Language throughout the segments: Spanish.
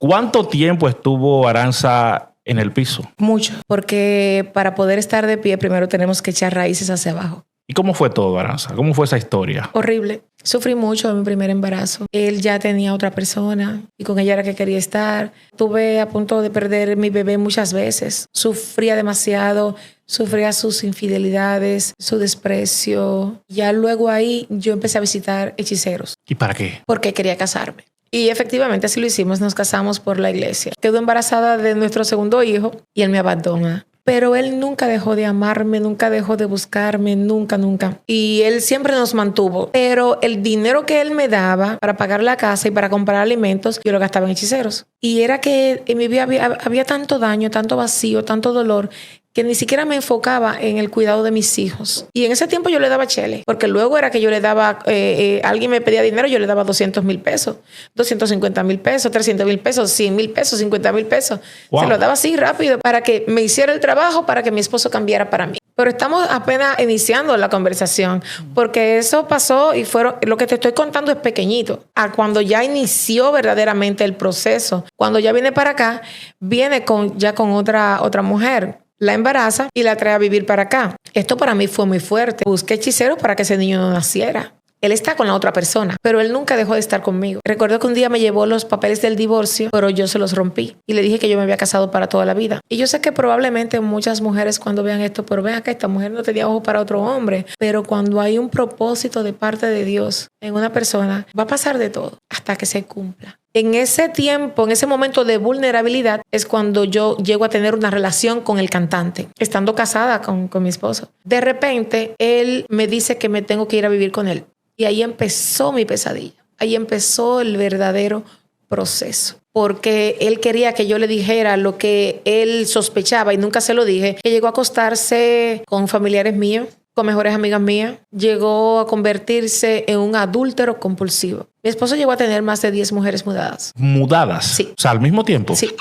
¿Cuánto tiempo estuvo Aranza en el piso? Mucho, porque para poder estar de pie primero tenemos que echar raíces hacia abajo. ¿Y cómo fue todo, Aranza? ¿Cómo fue esa historia? Horrible. Sufrí mucho en mi primer embarazo. Él ya tenía otra persona y con ella era que quería estar. Estuve a punto de perder mi bebé muchas veces. Sufría demasiado, sufría sus infidelidades, su desprecio. Ya luego ahí yo empecé a visitar hechiceros. ¿Y para qué? Porque quería casarme. Y efectivamente así lo hicimos, nos casamos por la iglesia. Quedó embarazada de nuestro segundo hijo y él me abandona. Pero él nunca dejó de amarme, nunca dejó de buscarme, nunca. Y él siempre nos mantuvo. Pero el dinero que él me daba para pagar la casa y para comprar alimentos, yo lo gastaba en hechiceros. Y era que en mi vida había tanto daño, tanto vacío, tanto dolor, que ni siquiera me enfocaba en el cuidado de mis hijos. Y en ese tiempo yo le daba chele, porque luego era que yo le daba, alguien me pedía dinero, yo le daba 200,000 pesos, 250,000 pesos, 300,000 pesos, 100,000 pesos, 50,000 pesos. Wow. Se lo daba así rápido para que me hiciera el trabajo, para que mi esposo cambiara para mí. Pero estamos apenas iniciando la conversación, porque eso pasó y lo que te estoy contando es pequeñito. A cuando ya inició verdaderamente el proceso, cuando ya viene para acá, viene ya con otra mujer. La embaraza y la trae a vivir para acá. Esto para mí fue muy fuerte. Busqué hechiceros para que ese niño no naciera. Él está con la otra persona, pero él nunca dejó de estar conmigo. Recuerdo que un día me llevó los papeles del divorcio, pero yo se los rompí y le dije que yo me había casado para toda la vida. Y yo sé que probablemente muchas mujeres cuando vean esto, pero vean que esta mujer no tenía ojo para otro hombre. Pero cuando hay un propósito de parte de Dios en una persona, va a pasar de todo hasta que se cumpla. En ese tiempo, en ese momento de vulnerabilidad, es cuando yo llego a tener una relación con el cantante, estando casada con mi esposo. De repente, él me dice que me tengo que ir a vivir con él. Y ahí empezó mi pesadilla. Ahí empezó el verdadero proceso. Porque él quería que yo le dijera lo que él sospechaba y nunca se lo dije. Que llegó a acostarse con familiares míos, con mejores amigas mías. Llegó a convertirse en un adúltero compulsivo. Mi esposo llegó a tener más de 10 mujeres mudadas. ¿Mudadas? Sí. O sea, al mismo tiempo. Sí.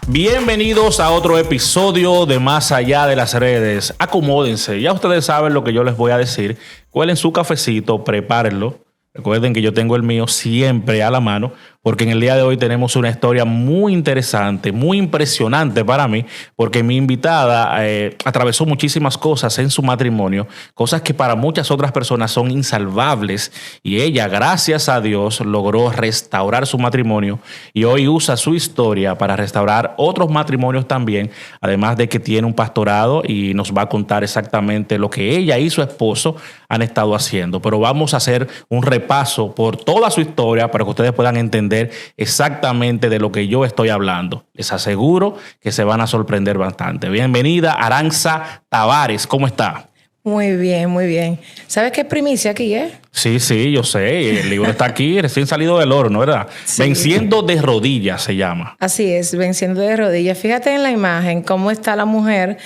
Bienvenidos a otro episodio de Más Allá de las Redes. Acomódense, ya ustedes saben lo que yo les voy a decir. Cuelen su cafecito, prepárenlo. Recuerden que yo tengo el mío siempre a la mano, porque en el día de hoy tenemos una historia muy interesante, muy impresionante para mí, porque mi invitada atravesó muchísimas cosas en su matrimonio, cosas que para muchas otras personas son insalvables, y ella, gracias a Dios, logró restaurar su matrimonio y hoy usa su historia para restaurar otros matrimonios también, además de que tiene un pastorado y nos va a contar exactamente lo que ella y su esposo han estado haciendo. Pero vamos a hacer un repaso por toda su historia para que ustedes puedan entender exactamente de lo que yo estoy hablando. Les aseguro que se van a sorprender bastante. Bienvenida, Aranza Tavares. ¿Cómo está? Muy bien, muy bien. ¿Sabes qué primicia aquí, Sí, yo sé. El libro está aquí, recién salido del horno, ¿verdad? Sí. Venciendo de rodillas se llama. Así es, venciendo de rodillas. Fíjate en la imagen cómo está la mujer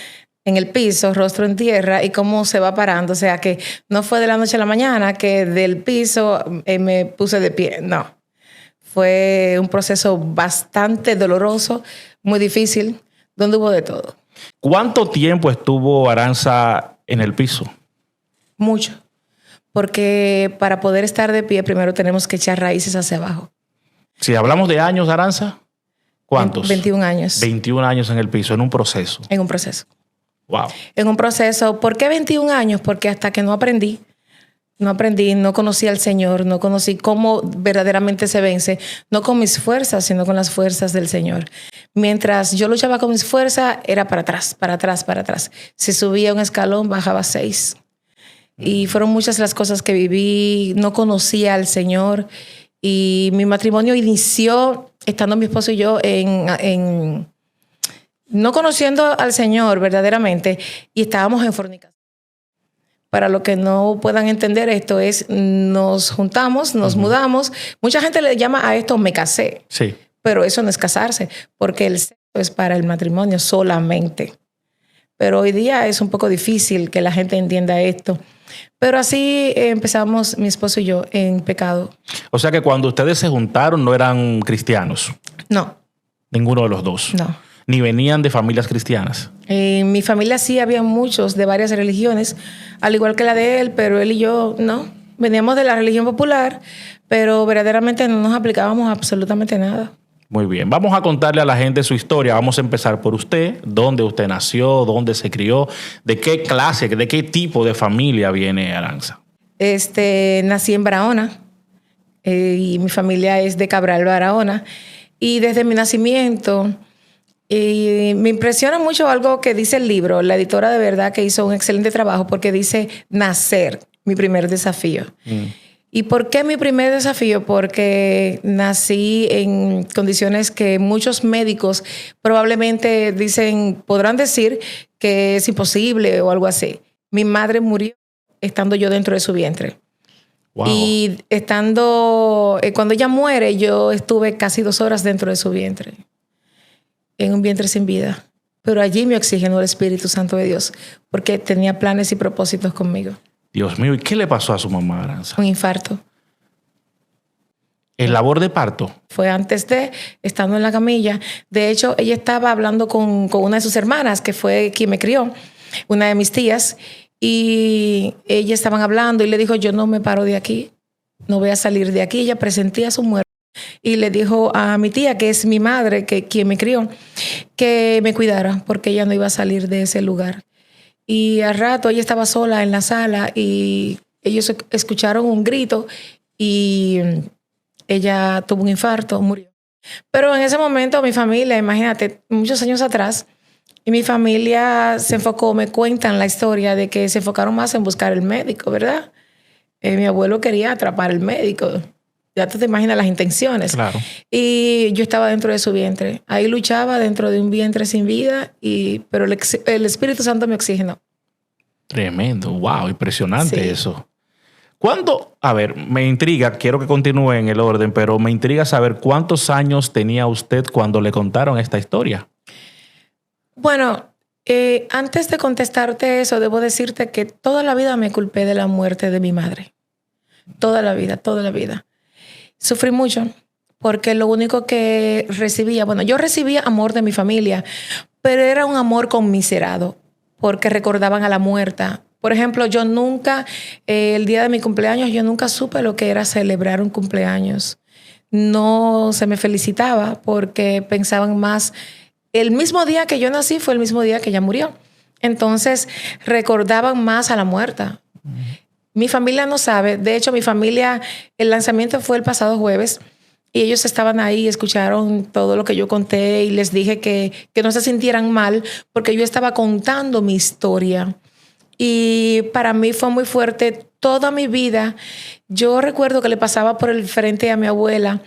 en el piso, rostro en tierra, y cómo se va parando. O sea, que no fue de la noche a la mañana que del piso me puse de pie. No. Fue un proceso bastante doloroso, muy difícil, donde hubo de todo. ¿Cuánto tiempo estuvo Aranza en el piso? Mucho. Porque para poder estar de pie, primero tenemos que echar raíces hacia abajo. Si hablamos de años, Aranza, ¿cuántos? 21 años. 21 años en el piso, en un proceso. En un proceso. Wow. En un proceso. ¿Por qué 21 años? Porque hasta que no aprendí, no conocí al Señor, no conocí cómo verdaderamente se vence, no con mis fuerzas, sino con las fuerzas del Señor. Mientras yo luchaba con mis fuerzas, era para atrás, para atrás, para atrás. Si subía un escalón, bajaba 6. Y fueron muchas las cosas que viví, no conocía al Señor. Y mi matrimonio inició estando mi esposo y yo no conociendo al Señor verdaderamente, y estábamos en fornicación. Para los que no puedan entender esto es, nos juntamos, nos mudamos. Mucha gente le llama a esto me casé. Sí. Pero eso no es casarse, porque el sexo es para el matrimonio solamente. Pero hoy día es un poco difícil que la gente entienda esto. Pero así empezamos mi esposo y yo en pecado. O sea que cuando ustedes se juntaron no eran cristianos. No. Ninguno de los dos. No. ni venían de familias cristianas. En mi familia sí había muchos de varias religiones, al igual que la de él, pero él y yo no. Veníamos de la religión popular, pero verdaderamente no nos aplicábamos absolutamente nada. Muy bien, vamos a contarle a la gente su historia. Vamos a empezar por usted, dónde usted nació, dónde se crió, de qué clase, de qué tipo de familia viene Aranza. Nací en Barahona y mi familia es de Cabral, Barahona. Y desde mi nacimiento me impresiona mucho algo que dice el libro. La editora de verdad que hizo un excelente trabajo porque dice nacer, mi primer desafío. ¿Y por qué mi primer desafío? Porque nací en condiciones que muchos médicos probablemente podrán decir que es imposible o algo así. Mi madre murió estando yo dentro de su vientre. Wow. Y cuando ella muere, yo estuve casi 2 horas dentro de su vientre, en un vientre sin vida. Pero allí me oxigenó el Espíritu Santo de Dios, porque tenía planes y propósitos conmigo. Dios mío, ¿y qué le pasó a su mamá, Aranza? Un infarto. ¿El labor de parto? Fue estando en la camilla. De hecho, ella estaba hablando con una de sus hermanas, que fue quien me crió, una de mis tías, y ellas estaban hablando y le dijo, yo no me paro de aquí, no voy a salir de aquí. Ella presentía su muerte y le dijo a mi tía, que es mi madre, quien me crió, que me cuidara porque ella no iba a salir de ese lugar. Y al rato ella estaba sola en la sala y ellos escucharon un grito y ella tuvo un infarto, murió. Pero en ese momento mi familia, imagínate, muchos años atrás, y mi familia se enfocó, me cuentan la historia de que se enfocaron más en buscar el médico, ¿verdad? Mi abuelo quería atrapar al médico. Ya tú te imaginas las intenciones. Claro. Y yo estaba dentro de su vientre. Ahí luchaba dentro de un vientre sin vida, pero el Espíritu Santo me oxigenó. Tremendo, wow, impresionante Sí. eso. A ver, me intriga, quiero que continúe en el orden, pero me intriga saber cuántos años tenía usted cuando le contaron esta historia. Bueno, antes de contestarte eso, debo decirte que toda la vida me culpé de la muerte de mi madre. Toda la vida, toda la vida. Sufrí mucho porque lo único que recibía, yo recibía amor de mi familia, pero era un amor conmiserado porque recordaban a la muerta. Por ejemplo, yo nunca, el día de mi cumpleaños, yo nunca supe lo que era celebrar un cumpleaños. No se me felicitaba porque pensaban más. El mismo día que yo nací fue el mismo día que ella murió. Entonces, recordaban más a la muerta. Mi familia no sabe. De hecho, mi familia, el lanzamiento fue el pasado jueves y ellos estaban ahí, escucharon todo lo que yo conté y les dije que no se sintieran mal porque yo estaba contando mi historia. Y para mí fue muy fuerte toda mi vida. Yo recuerdo que le pasaba por el frente a mi abuela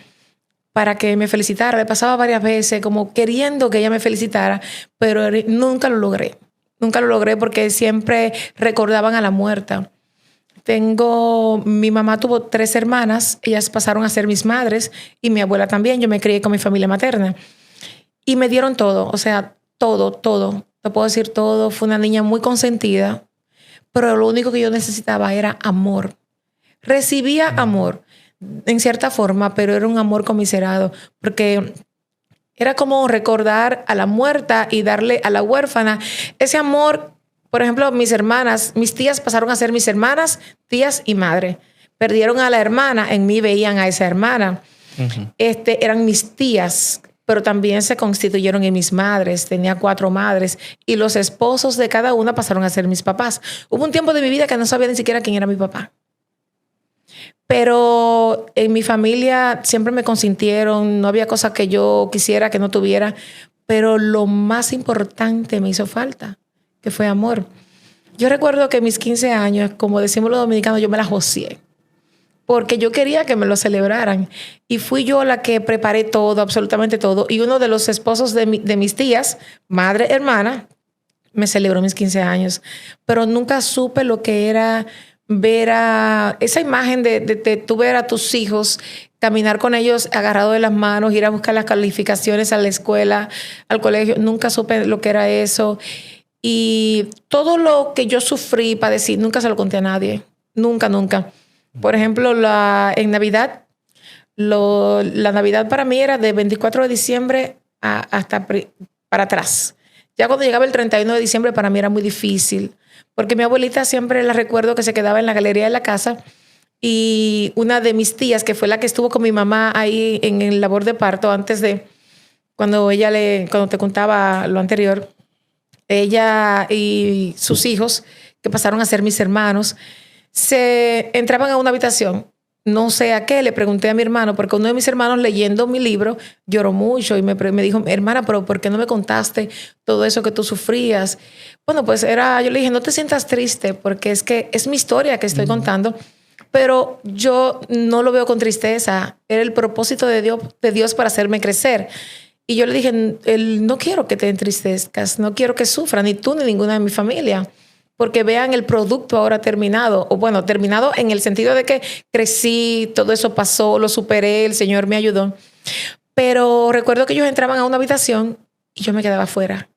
para que me felicitara. Le pasaba varias veces como queriendo que ella me felicitara, pero nunca lo logré. Nunca lo logré porque siempre recordaban a la muerta. Mi mamá tuvo 3 hermanas, ellas pasaron a ser mis madres y mi abuela también. Yo me crié con mi familia materna y me dieron todo, o sea, todo. Te puedo decir todo. Fue una niña muy consentida, pero lo único que yo necesitaba era amor. Recibía amor en cierta forma, pero era un amor conmiserado, porque era como recordar a la muerta y darle a la huérfana ese amor. Por ejemplo, mis hermanas, mis tías pasaron a ser mis hermanas, tías y madre. Perdieron a la hermana, en mí veían a esa hermana. Uh-huh. Eran mis tías, pero también se constituyeron en mis madres. Tenía 4 madres y los esposos de cada una pasaron a ser mis papás. Hubo un tiempo de mi vida que no sabía ni siquiera quién era mi papá. Pero en mi familia siempre me consintieron, no había cosa que yo quisiera que no tuviera, pero lo más importante me hizo falta, que fue amor. Yo recuerdo que mis 15 años, como decimos los dominicanos, yo me la joseé, porque yo quería que me lo celebraran. Y fui yo la que preparé todo, absolutamente todo. Y uno de los esposos de mis tías, madre, hermana, me celebró mis 15 años. Pero nunca supe lo que era ver esa imagen de tú ver a tus hijos, caminar con ellos agarrados de las manos, ir a buscar las calificaciones a la escuela, al colegio. Nunca supe lo que era eso. Y todo lo que yo sufrí, padecí, nunca se lo conté a nadie. Nunca. Por ejemplo, en Navidad, la Navidad para mí era de 24 de diciembre hasta para atrás. Ya cuando llegaba el 31 de diciembre para mí era muy difícil, porque mi abuelita siempre la recuerdo que se quedaba en la galería de la casa y una de mis tías, que fue la que estuvo con mi mamá ahí en el labor de parto antes de, cuando te contaba lo anterior, ella y sus hijos, que pasaron a ser mis hermanos, se entraban a una habitación. No sé a qué, le pregunté a mi hermano, porque uno de mis hermanos leyendo mi libro lloró mucho y me dijo, hermana, pero ¿por qué no me contaste todo eso que tú sufrías? Bueno, pues yo le dije, no te sientas triste, porque es que es mi historia que estoy contando, pero yo no lo veo con tristeza. Era el propósito de Dios para hacerme crecer. Y yo le dije, no quiero que te entristezcas, no quiero que sufran, ni tú ni ninguna de mi familia, porque vean el producto ahora terminado, o bueno, terminado en el sentido de que crecí, todo eso pasó, lo superé, el Señor me ayudó. Pero recuerdo que ellos entraban a una habitación y yo me quedaba afuera.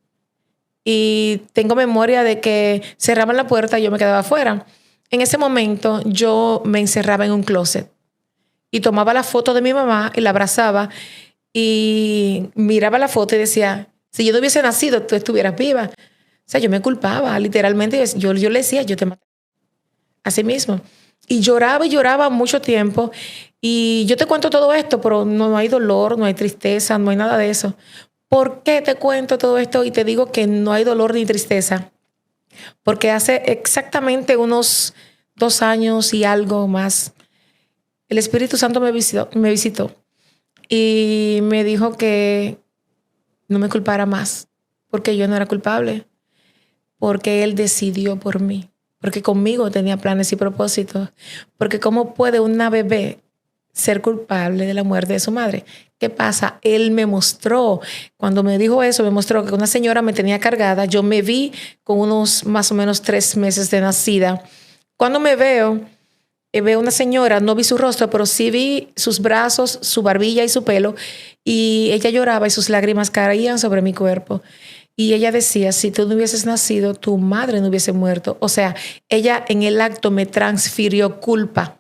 Y tengo memoria de que cerraban la puerta y yo me quedaba afuera. En ese momento yo me encerraba en un closet y tomaba la foto de mi mamá y la abrazaba y miraba la foto y decía, si yo no hubiese nacido, tú estuvieras viva. O sea, yo me culpaba, literalmente. Yo le decía, yo te maté. Así mismo. Y lloraba mucho tiempo. Y yo te cuento todo esto, pero no hay dolor, no hay tristeza, no hay nada de eso. ¿Por qué te cuento todo esto y te digo que no hay dolor ni tristeza? Porque hace exactamente unos 2 años y algo más, el Espíritu Santo me visitó y me dijo que no me culpara más, porque yo no era culpable. Porque Él decidió por mí, porque conmigo tenía planes y propósitos, porque ¿cómo puede una bebé ser culpable de la muerte de su madre? ¿Qué pasa? Él me mostró, cuando me dijo eso, me mostró que una señora me tenía cargada. Yo me vi con unos más o menos 3 meses de nacida. Cuando me veo una señora, no vi su rostro, pero sí vi sus brazos, su barbilla y su pelo, y ella lloraba y sus lágrimas caían sobre mi cuerpo. Y ella decía, si tú no hubieses nacido, tu madre no hubiese muerto. O sea, ella en el acto me transfirió culpa,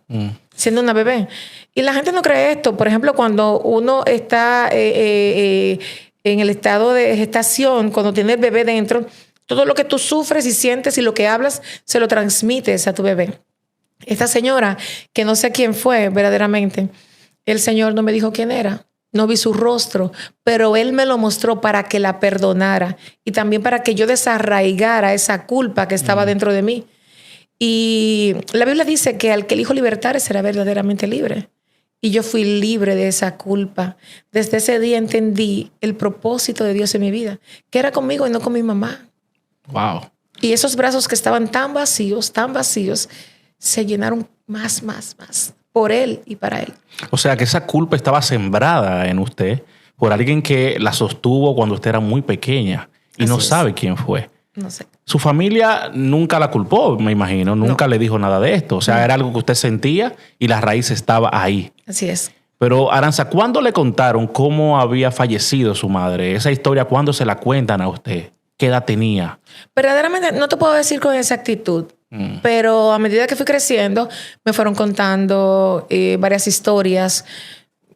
siendo una bebé. Y la gente no cree esto. Por ejemplo, cuando uno está en el estado de gestación, cuando tiene el bebé dentro, todo lo que tú sufres y sientes y lo que hablas, se lo transmites a tu bebé. Esta señora, que no sé quién fue verdaderamente, el Señor no me dijo quién era. No vi su rostro, pero Él me lo mostró para que la perdonara y también para que yo desarraigara esa culpa que estaba dentro de mí. Y la Biblia dice que al que el Hijo libertare será verdaderamente libre. Y yo fui libre de esa culpa. Desde ese día entendí el propósito de Dios en mi vida, que era conmigo y no con mi mamá. Wow. Y esos brazos que estaban tan vacíos, se llenaron más por Él y para Él. O sea, que esa culpa estaba sembrada en usted por alguien que la sostuvo cuando usted era muy pequeña y no sabe quién fue. No sé. Su familia nunca la culpó, me imagino, nunca le dijo nada de esto. O sea, era algo que usted sentía y la raíz estaba ahí. Así es. Pero Aranza, ¿cuándo le contaron cómo había fallecido su madre? Esa historia, ¿cuándo se la cuentan a usted? ¿Qué edad tenía? Verdaderamente no te puedo decir con exactitud. Pero a medida que fui creciendo, me fueron contando varias historias.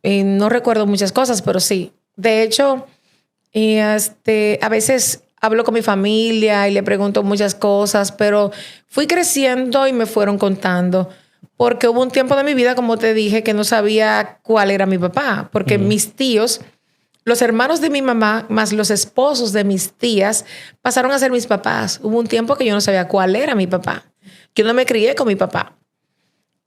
No recuerdo muchas cosas, pero sí. De hecho, a veces hablo con mi familia y le pregunto muchas cosas, pero fui creciendo y me fueron contando. Porque hubo un tiempo de mi vida, como te dije, que no sabía cuál era mi papá. Porque mis tíos, los hermanos de mi mamá, más los esposos de mis tías, pasaron a ser mis papás. Hubo un tiempo que yo no sabía cuál era mi papá. Yo no me crié con mi papá.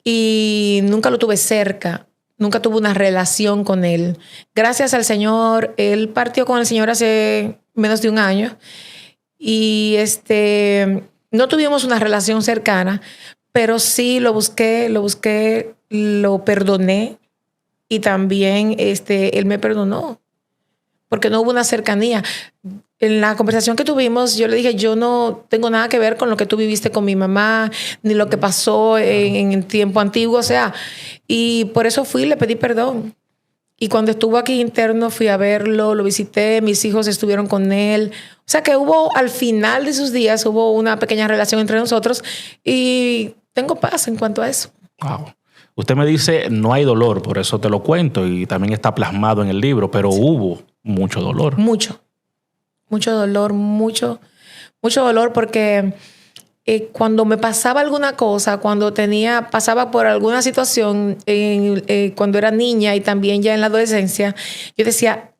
Y nunca lo tuve cerca. Nunca tuve una relación con él. Gracias al Señor, él partió con el Señor hace menos de 1 año. Y no tuvimos una relación cercana, pero sí lo busqué, lo perdoné. Y también él me perdonó. Porque no hubo una cercanía. En la conversación que tuvimos, yo le dije, yo no tengo nada que ver con lo que tú viviste con mi mamá, ni lo que pasó en el tiempo antiguo, o sea, y por eso fui y le pedí perdón. Y cuando estuvo aquí interno, fui a verlo, lo visité, mis hijos estuvieron con él. O sea que al final de sus días, hubo una pequeña relación entre nosotros y tengo paz en cuanto a eso. Wow. Usted me dice, no hay dolor, por eso te lo cuento y también está plasmado en el libro, pero hubo mucho dolor. Mucho. mucho dolor, mucho dolor porque cuando me pasaba alguna cosa, cuando pasaba por alguna situación, cuando era niña y también ya en la adolescencia, yo decía,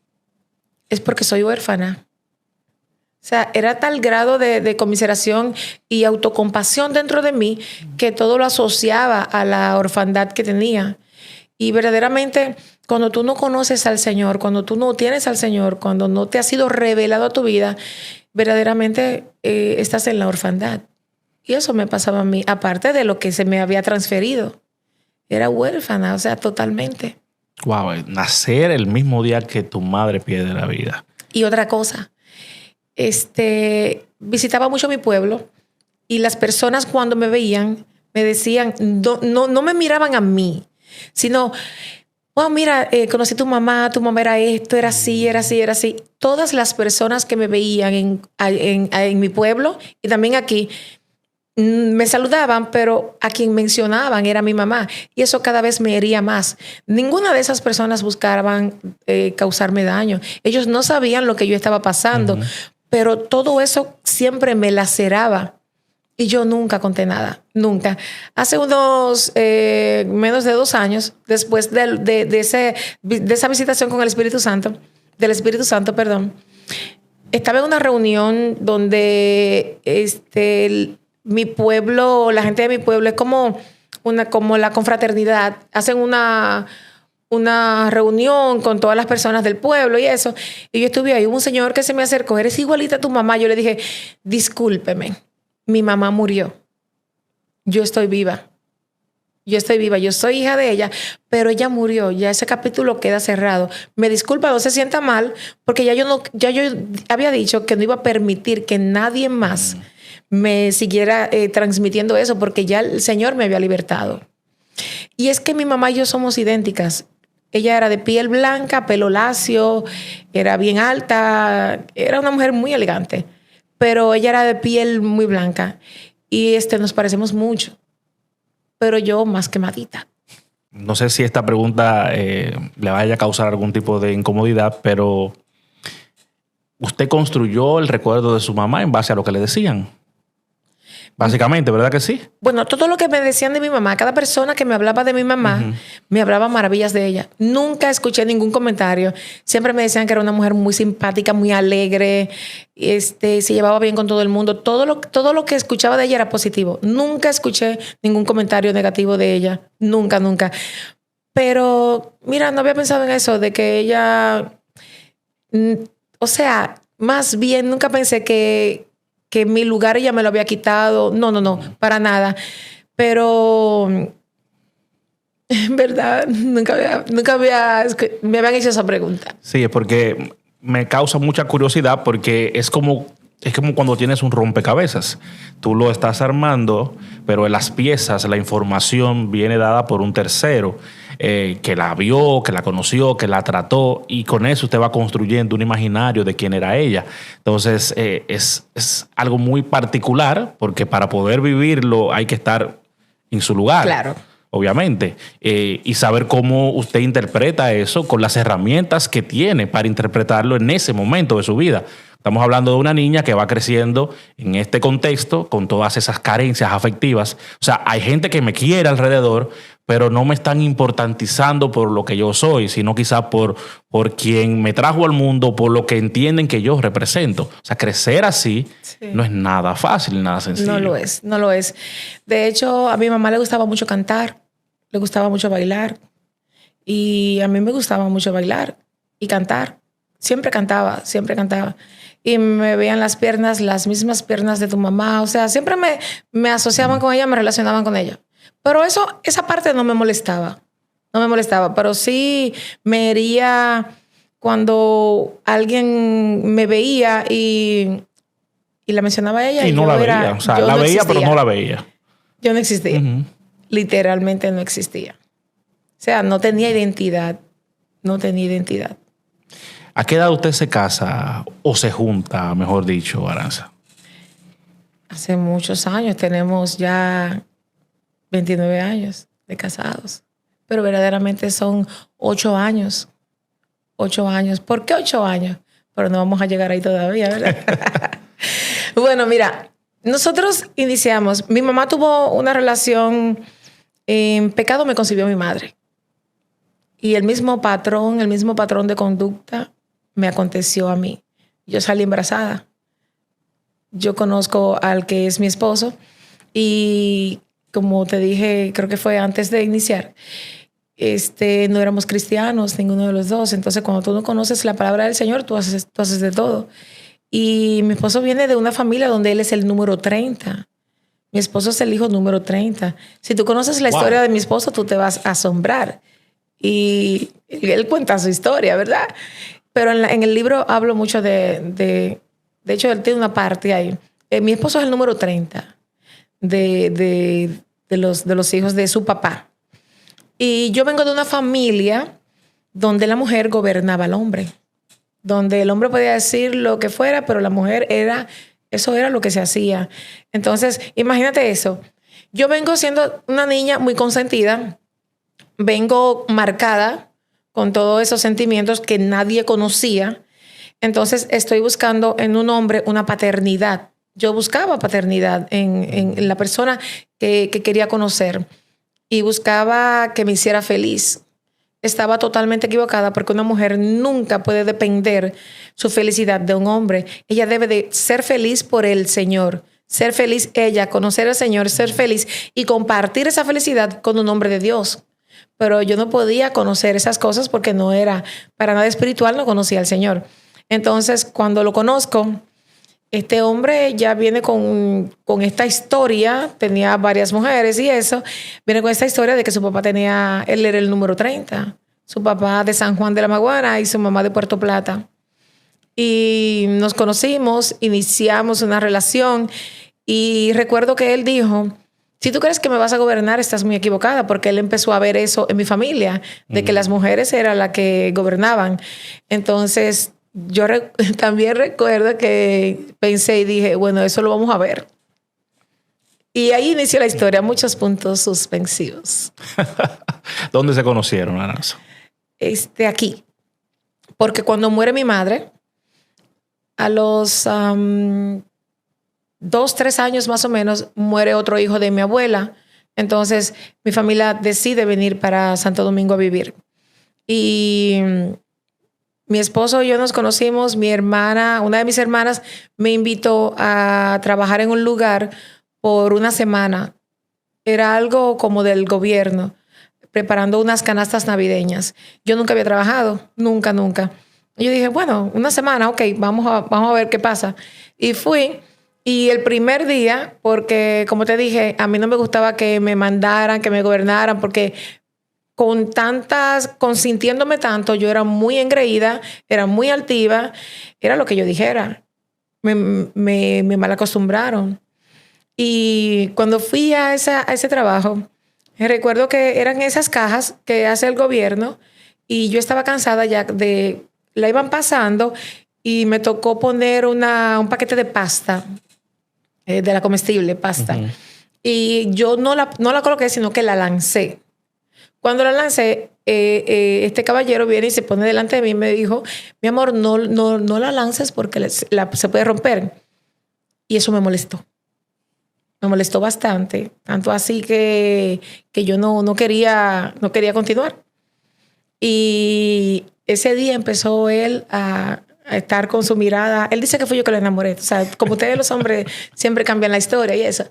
es porque soy huérfana. O sea, era tal grado de conmiseración y autocompasión dentro de mí que todo lo asociaba a la orfandad que tenía. Y verdaderamente, cuando tú no conoces al Señor, cuando tú no tienes al Señor, cuando no te ha sido revelado a tu vida, verdaderamente estás en la orfandad. Y eso me pasaba a mí, aparte de lo que se me había transferido. Era huérfana, o sea, totalmente. Wow, nacer el mismo día que tu madre pierde la vida. Y otra cosa, visitaba mucho mi pueblo y las personas cuando me veían me decían, no me miraban a mí, sino, wow, mira, conocí a tu mamá era esto, era así, era así, era así. Todas las personas que me veían en mi pueblo y también aquí me saludaban, pero a quien mencionaban era mi mamá. Y eso cada vez me hería más. Ninguna de esas personas buscaban causarme daño. Ellos no sabían lo que yo estaba pasando, pero todo eso siempre me laceraba. Y yo nunca conté nada, nunca. Hace unos menos de 2 años, después de esa visitación con el Espíritu Santo, estaba en una reunión donde mi pueblo, la gente de mi pueblo es como la confraternidad. Hacen una reunión con todas las personas del pueblo y eso. Y yo estuve ahí, hubo un señor que se me acercó, eres igualita a tu mamá. Yo le dije, discúlpeme, mi mamá murió. Yo estoy viva. Yo soy hija de ella, pero ella murió. Ya ese capítulo queda cerrado. Me disculpa, no se sienta mal, porque ya yo había dicho que no iba a permitir que nadie más me siguiera transmitiendo eso, porque ya el Señor me había libertado. Y es que mi mamá y yo somos idénticas. Ella era de piel blanca, pelo lacio, era bien alta, era una mujer muy elegante, pero ella era de piel muy blanca y nos parecemos mucho, pero yo más quemadita. No sé si esta pregunta le vaya a causar algún tipo de incomodidad, pero usted construyó el recuerdo de su mamá en base a lo que le decían. Básicamente, ¿verdad que sí? Bueno, todo lo que me decían de mi mamá, cada persona que me hablaba de mi mamá, me hablaba maravillas de ella. Nunca escuché ningún comentario. Siempre me decían que era una mujer muy simpática, muy alegre, se llevaba bien con todo el mundo. Todo lo que escuchaba de ella era positivo. Nunca escuché ningún comentario negativo de ella. Nunca, nunca. Pero, mira, no había pensado en eso, de que ella... O sea, más bien nunca pensé que mi lugar ella me lo había quitado. No, para nada. Pero, en verdad, nunca me habían hecho esa pregunta. Sí, es porque me causa mucha curiosidad porque es como cuando tienes un rompecabezas. Tú lo estás armando, pero en las piezas la información viene dada por un tercero que la vio, que la conoció, que la trató, y con eso usted va construyendo un imaginario de quién era ella. Entonces es algo muy particular porque para poder vivirlo hay que estar en su lugar. Claro. Obviamente, y saber cómo usted interpreta eso con las herramientas que tiene para interpretarlo en ese momento de su vida. Estamos hablando de una niña que va creciendo en este contexto con todas esas carencias afectivas. O sea, hay gente que me quiere alrededor, pero no me están importantizando por lo que yo soy, sino quizás por quien me trajo al mundo, por lo que entienden que yo represento. O sea, crecer así no es nada fácil, nada sencillo. No lo es. De hecho, a mi mamá le gustaba mucho cantar, le gustaba mucho bailar. Y a mí me gustaba mucho bailar y cantar. Siempre cantaba. Y me veían las piernas, las mismas piernas de tu mamá. O sea, siempre me asociaban con ella, me relacionaban con ella. Pero esa parte no me molestaba. Pero sí me hería cuando alguien me veía y la mencionaba a ella. Y no la veía. O sea, la veía, pero no la veía. Yo no existía. Literalmente no existía. O sea, no tenía identidad. ¿A qué edad usted se casa o se junta, mejor dicho, Aranza? Hace muchos años. Tenemos ya 29 años de casados. Pero verdaderamente son 8 años. 8 años. ¿Por qué 8 años? pero no vamos a llegar ahí todavía, ¿verdad? Bueno, mira, nosotros iniciamos. Mi mamá tuvo una relación en pecado, me concibió mi madre. Y el mismo patrón de conducta me aconteció a mí. Yo salí embarazada. Yo conozco al que es mi esposo y como te dije, creo que fue antes de iniciar, no éramos cristianos, ninguno de los dos. Entonces, cuando tú no conoces la palabra del Señor, tú haces de todo. Y mi esposo viene de una familia donde él es el número 30. Mi esposo es el hijo número 30. Si tú conoces la historia de mi esposo, tú te vas a asombrar. Y él cuenta su historia, ¿verdad? Pero en el libro hablo mucho de hecho, él tiene una parte ahí. Mi esposo es el número 30 de los hijos de su papá. Y yo vengo de una familia donde la mujer gobernaba al hombre. Donde el hombre podía decir lo que fuera, pero la mujer eso era lo que se hacía. Entonces, imagínate eso. Yo vengo siendo una niña muy consentida. Vengo marcada con todos esos sentimientos que nadie conocía. Entonces estoy buscando en un hombre una paternidad. Yo buscaba paternidad en la persona que quería conocer y buscaba que me hiciera feliz. Estaba totalmente equivocada porque una mujer nunca puede depender su felicidad de un hombre. Ella debe de ser feliz por el Señor. Ser feliz ella, conocer al Señor, ser feliz y compartir esa felicidad con un hombre de Dios. Pero yo no podía conocer esas cosas porque no era para nada espiritual, no conocía al Señor. Entonces, cuando lo conozco, este hombre ya viene con esta historia, tenía varias mujeres y eso, viene con esta historia de que su papá él era el número 30, su papá de San Juan de la Maguana y su mamá de Puerto Plata. Y nos conocimos, iniciamos una relación y recuerdo que él dijo, si tú crees que me vas a gobernar, estás muy equivocada, porque él empezó a ver eso en mi familia, de que las mujeres eran las que gobernaban. Entonces, yo también recuerdo que pensé y dije, bueno, eso lo vamos a ver. Y ahí inició la historia, muchos puntos suspensivos. ¿Dónde se conocieron, Aranza? Aquí. Porque cuando muere mi madre, a los 2, 3 años más o menos, muere otro hijo de mi abuela. Entonces, mi familia decide venir para Santo Domingo a vivir. Y mi esposo y yo nos conocimos. Mi hermana, una de mis hermanas, me invitó a trabajar en un lugar por una semana. Era algo como del gobierno, preparando unas canastas navideñas. Yo nunca había trabajado, nunca. Y yo dije, bueno, una semana, ok, vamos a ver qué pasa. Y fui. Y el primer día, porque como te dije, a mí no me gustaba que me mandaran, que me gobernaran, porque consintiéndome tanto, yo era muy engreída, era muy altiva, era lo que yo dijera. Me mal acostumbraron. Y cuando fui a ese trabajo, recuerdo que eran esas cajas que hace el gobierno y yo estaba cansada ya la iban pasando y me tocó poner un paquete de pasta, de la comestible, pasta. Uh-huh. Y yo no la coloqué, sino que la lancé. Cuando la lancé, este caballero viene y se pone delante de mí y me dijo, mi amor, no la lances porque se puede romper. Y eso me molestó. Me molestó bastante. Tanto así que yo no quería continuar. Y ese día empezó él a estar con su mirada. Él dice que fui yo que lo enamoré. O sea, como ustedes los hombres siempre cambian la historia y eso.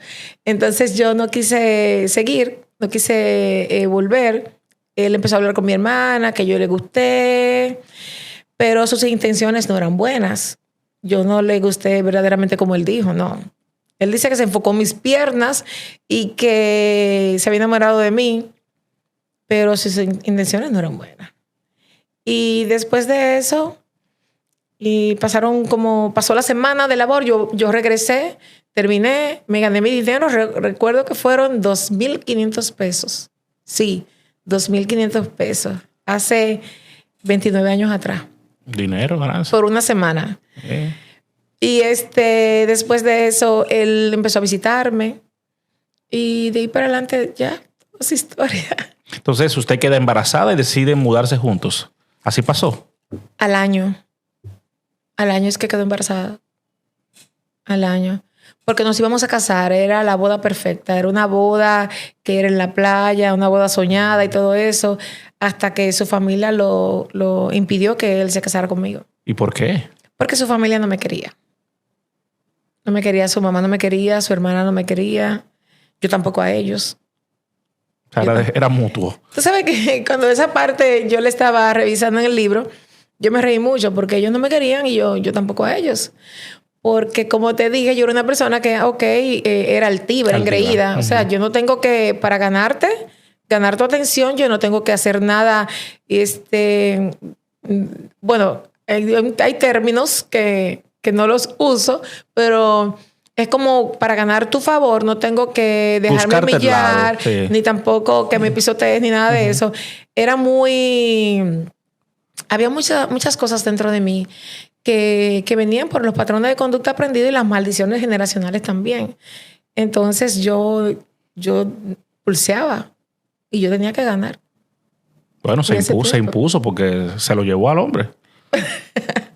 Entonces yo no quise seguir, no quise volver. Él empezó a hablar con mi hermana, que yo le gusté, pero sus intenciones no eran buenas. Yo no le gusté verdaderamente como él dijo, no. Él dice que se enfocó en mis piernas y que se había enamorado de mí, pero sus intenciones no eran buenas. Y después de eso, pasó la semana de labor, yo regresé, terminé, me gané mi dinero. Recuerdo que fueron 2,500 pesos. Sí, 2,500 pesos. Hace 29 años atrás. Dinero, gracias. Por una semana. Y después de eso, él empezó a visitarme. Y de ahí para adelante ya, es historia. Entonces, usted queda embarazada y deciden mudarse juntos. ¿Así pasó? Al año. Al año es que quedó embarazada. Al año. Porque nos íbamos a casar, era la boda perfecta, era una boda que era en la playa, una boda soñada y todo eso, hasta que su familia lo impidió que él se casara conmigo. ¿Y por qué? Porque su familia no me quería. No me quería, su mamá no me quería, su hermana no me quería, yo tampoco a ellos. O sea, era mutuo. Tú sabes que cuando esa parte yo le estaba revisando en el libro, yo me reí mucho porque ellos no me querían y yo tampoco a ellos. Porque como te dije, yo era una persona que, era altiva, era engreída. O sea, yo no tengo que, para ganar tu atención, yo no tengo que hacer nada. Bueno, hay términos que no los uso, pero es como para ganar tu favor, no tengo que dejarme Buscarte humillar, lado, sí. ni tampoco que me pisotees, ni nada de eso. Era había muchas cosas dentro de mí que venían por los patrones de conducta aprendidos y las maldiciones generacionales también. Entonces yo pulseaba y yo tenía que ganar. Bueno, se impuso porque se lo llevó al hombre.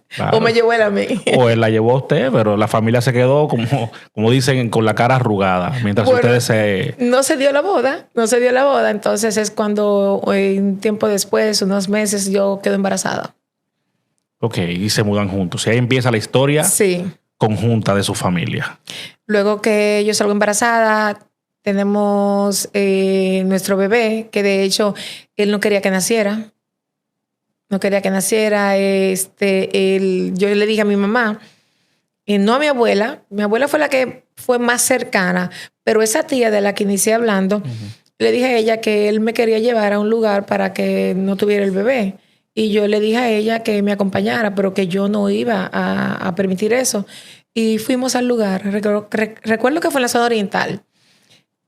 Claro. O me llevó él a mí. O él la llevó a usted, pero la familia se quedó, como dicen, con la cara arrugada. Mientras ustedes se... No se dio la boda. Entonces es cuando, un tiempo después, unos meses, yo quedo embarazada. Ok, y se mudan juntos. Y ahí empieza la historia conjunta de su familia. Luego que yo salgo embarazada, tenemos nuestro bebé, que de hecho él no quería que naciera. No quería que naciera. Yo le dije a mi mamá, y no a mi abuela. Mi abuela fue la que fue más cercana, pero esa tía de la que inicié hablando, le dije a ella que él me quería llevar a un lugar para que no tuviera el bebé. Y yo le dije a ella que me acompañara, pero que yo no iba a permitir eso. Y fuimos al lugar. Recuerdo que fue en la zona oriental.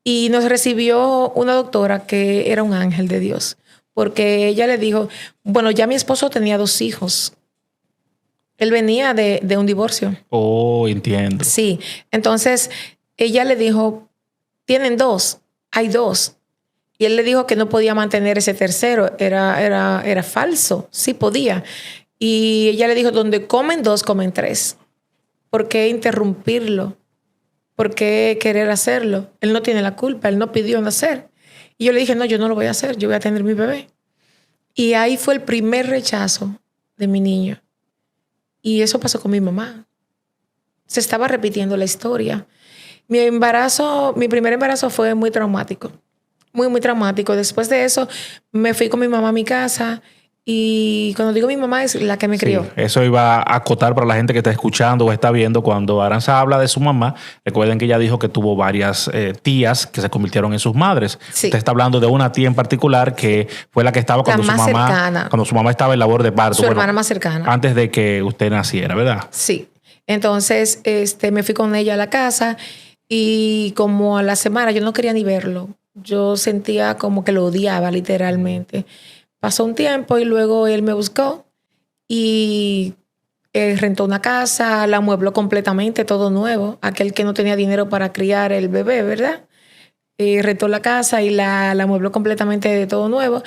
Y nos recibió una doctora que era un ángel de Dios. Porque ella le dijo, bueno, ya mi esposo tenía 2 hijos. Él venía de un divorcio. Oh, entiendo. Sí. Entonces, ella le dijo, tienen 2, hay 2. Y él le dijo que no podía mantener ese tercero. Era falso. Sí podía. Y ella le dijo, donde comen 2, comen 3. ¿Por qué interrumpirlo? ¿Por qué querer hacerlo? Él no tiene la culpa. Él no pidió nacer. Y yo le dije, no, yo no lo voy a hacer. Yo voy a tener mi bebé. Y ahí fue el primer rechazo de mi niño. Y eso pasó con mi mamá. Se estaba repitiendo la historia. Mi primer embarazo fue muy traumático. Muy, muy traumático. Después de eso, me fui con mi mamá a mi casa. Y cuando digo mi mamá, es la que me crió. Eso iba a acotar para la gente que está escuchando o está viendo. Cuando Aranza habla de su mamá, recuerden que ella dijo que tuvo varias tías que se convirtieron en sus madres. Sí. Usted está hablando de una tía en particular que fue la que estaba cuando su mamá, cercana. Cuando su mamá estaba en labor de parto. Su hermana más cercana. Antes de que usted naciera, ¿verdad? Sí. Entonces, me fui con ella a la casa y como a la semana yo no quería ni verlo. Yo sentía como que lo odiaba literalmente. Pasó un tiempo y luego él me buscó y rentó una casa, la amuebló completamente, todo nuevo. Aquel que no tenía dinero para criar el bebé, ¿verdad? Rentó la casa y la amuebló completamente de todo nuevo.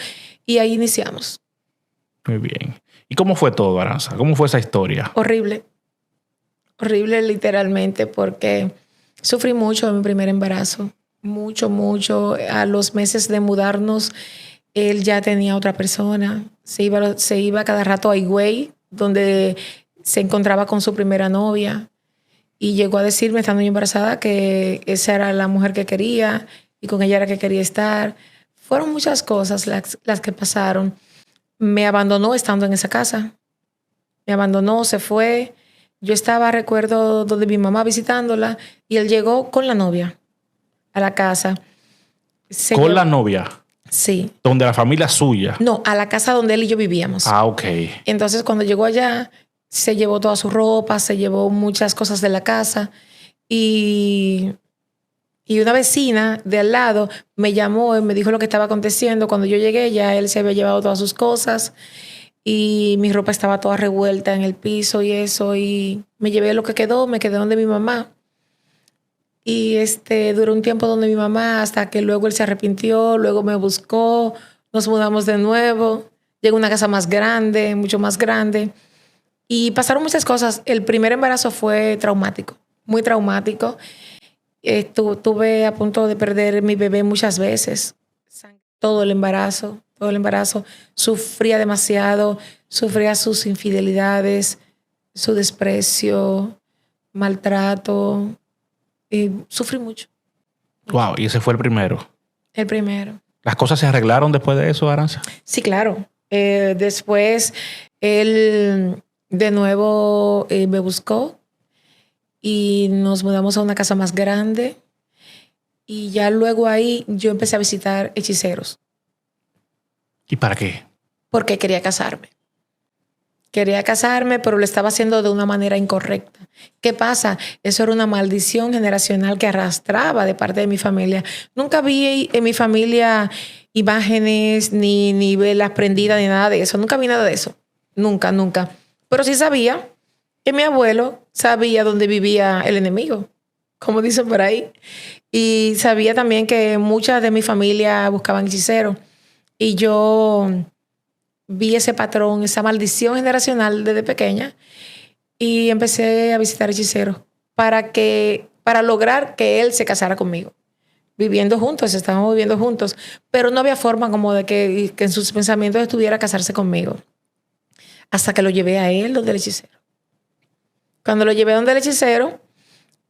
Y ahí iniciamos. Muy bien. ¿Y cómo fue todo, Aranza? ¿Cómo fue esa historia? Horrible. Horrible literalmente porque sufrí mucho en mi primer embarazo. Mucho, mucho. A los meses de mudarnos, él ya tenía otra persona. Se iba cada rato a Higüey, donde se encontraba con su primera novia. Y llegó a decirme, estando yo embarazada, que esa era la mujer que quería y con ella era que quería estar. Fueron muchas cosas las que pasaron. Me abandonó estando en esa casa. Me abandonó, se fue. Yo estaba, recuerdo, donde mi mamá visitándola y él llegó con la novia a la casa. ¿Con la novia? Sí. ¿Donde la familia suya? No, a la casa donde él y yo vivíamos. Ah, ok. Entonces, cuando llegó allá, se llevó toda su ropa, se llevó muchas cosas de la casa y una vecina de al lado me llamó y me dijo lo que estaba aconteciendo. Cuando yo llegué, ya él se había llevado todas sus cosas y mi ropa estaba toda revuelta en el piso y eso. Y me llevé lo que quedó, me quedé donde mi mamá. Y duró un tiempo donde mi mamá hasta que luego él se arrepintió, luego me buscó, nos mudamos de nuevo. Llegó a una casa más grande, mucho más grande. Y pasaron muchas cosas. El primer embarazo fue traumático, muy traumático. Estuve a punto de perder mi bebé muchas veces. Todo el embarazo. Sufría demasiado, sufría sus infidelidades, su desprecio, maltrato. Y sufrí mucho. Wow, y ese fue el primero. El primero. ¿Las cosas se arreglaron después de eso, Aranza? Sí, claro. Después él de nuevo me buscó y nos mudamos a una casa más grande. Y ya luego ahí yo empecé a visitar hechiceros. ¿Y para qué? Porque quería casarme. Quería casarme, pero lo estaba haciendo de una manera incorrecta. ¿Qué pasa? Eso era una maldición generacional que arrastraba de parte de mi familia. Nunca vi en mi familia imágenes, ni velas prendidas, ni nada de eso. Nunca vi nada de eso. Nunca. Pero sí sabía que mi abuelo sabía dónde vivía el enemigo, como dicen por ahí. Y sabía también que muchas de mi familia buscaban hechiceros. Y yo vi ese patrón, esa maldición generacional desde pequeña y empecé a visitar hechiceros para lograr que él se casara conmigo. Estábamos viviendo juntos, pero no había forma como de que en sus pensamientos estuviera casarse conmigo. Hasta que lo llevé a él donde el hechicero. Cuando lo llevé donde el hechicero,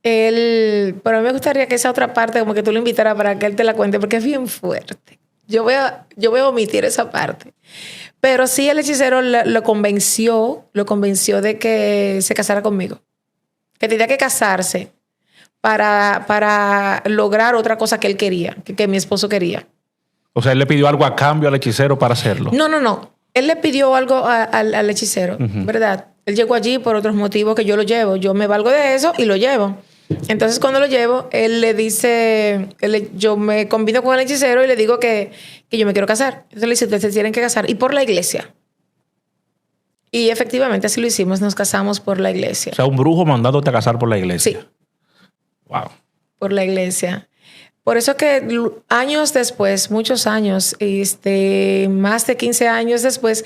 pero a mí me gustaría que esa otra parte como que tú lo invitaras para que él te la cuente porque es bien fuerte. Yo voy a omitir esa parte. Pero sí el hechicero lo convenció de que se casara conmigo. Que tenía que casarse para lograr otra cosa que él quería, que mi esposo quería. O sea, él le pidió algo a cambio al hechicero para hacerlo. No. Él le pidió algo al hechicero, ¿verdad? Él llegó allí por otros motivos que yo lo llevo. Yo me valgo de eso y lo llevo. Entonces, cuando lo llevo, él le dice, yo me combino con el hechicero y le digo que yo me quiero casar. Entonces le dice, ustedes se tienen que casar. Y por la iglesia. Y efectivamente así lo hicimos. Nos casamos por la iglesia. O sea, un brujo mandándote a casar por la iglesia. Sí. Wow. Por la iglesia. Por eso que años después, muchos años, más de 15 años después,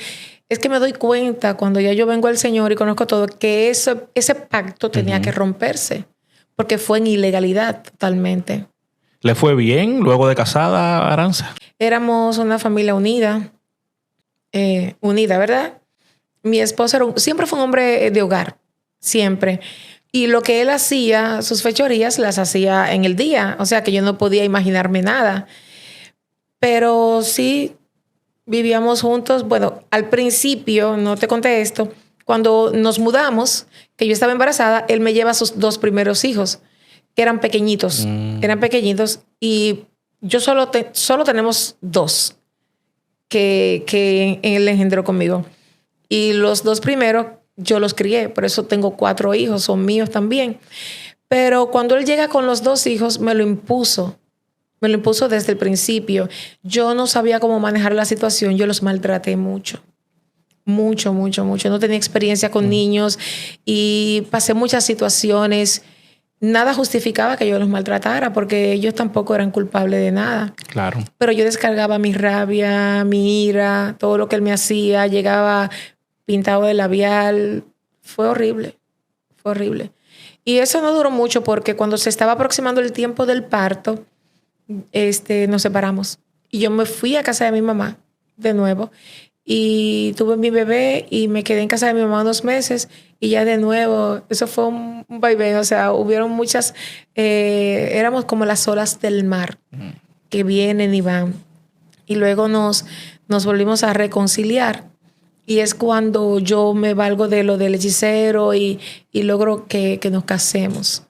es que me doy cuenta cuando ya yo vengo al Señor y conozco todo, que ese pacto tenía que romperse. Porque fue en ilegalidad totalmente. ¿Le fue bien luego de casada, Aranza? Éramos una familia unida, ¿verdad? Mi esposo siempre fue un hombre de hogar, siempre. Y lo que él hacía, sus fechorías, las hacía en el día. O sea que yo no podía imaginarme nada. Pero sí vivíamos juntos. Bueno, al principio, no te conté esto, cuando nos mudamos, que yo estaba embarazada, él me lleva a sus 2 primeros hijos, que eran pequeñitos. Eran pequeñitos. Y yo solo tenemos 2 que él engendró conmigo. Y los 2 primeros yo los crié. Por eso tengo 4 hijos, son míos también. Pero cuando él llega con los 2 hijos, me lo impuso. Me lo impuso desde el principio. Yo no sabía cómo manejar la situación. Yo los maltraté mucho. Mucho. No tenía experiencia con niños y pasé muchas situaciones. Nada justificaba que yo los maltratara porque ellos tampoco eran culpables de nada. Claro. Pero yo descargaba mi rabia, mi ira, todo lo que él me hacía. Llegaba pintado de labial. Fue horrible. Y eso no duró mucho porque cuando se estaba aproximando el tiempo del parto, nos separamos. Y yo me fui a casa de mi mamá de nuevo. Y tuve mi bebé y me quedé en casa de mi mamá 2 meses y ya de nuevo, eso fue un vaivén, o sea, hubieron muchas, éramos como las olas del mar que vienen y van. Y luego nos volvimos a reconciliar y es cuando yo me valgo de lo del hechicero y logro que nos casemos.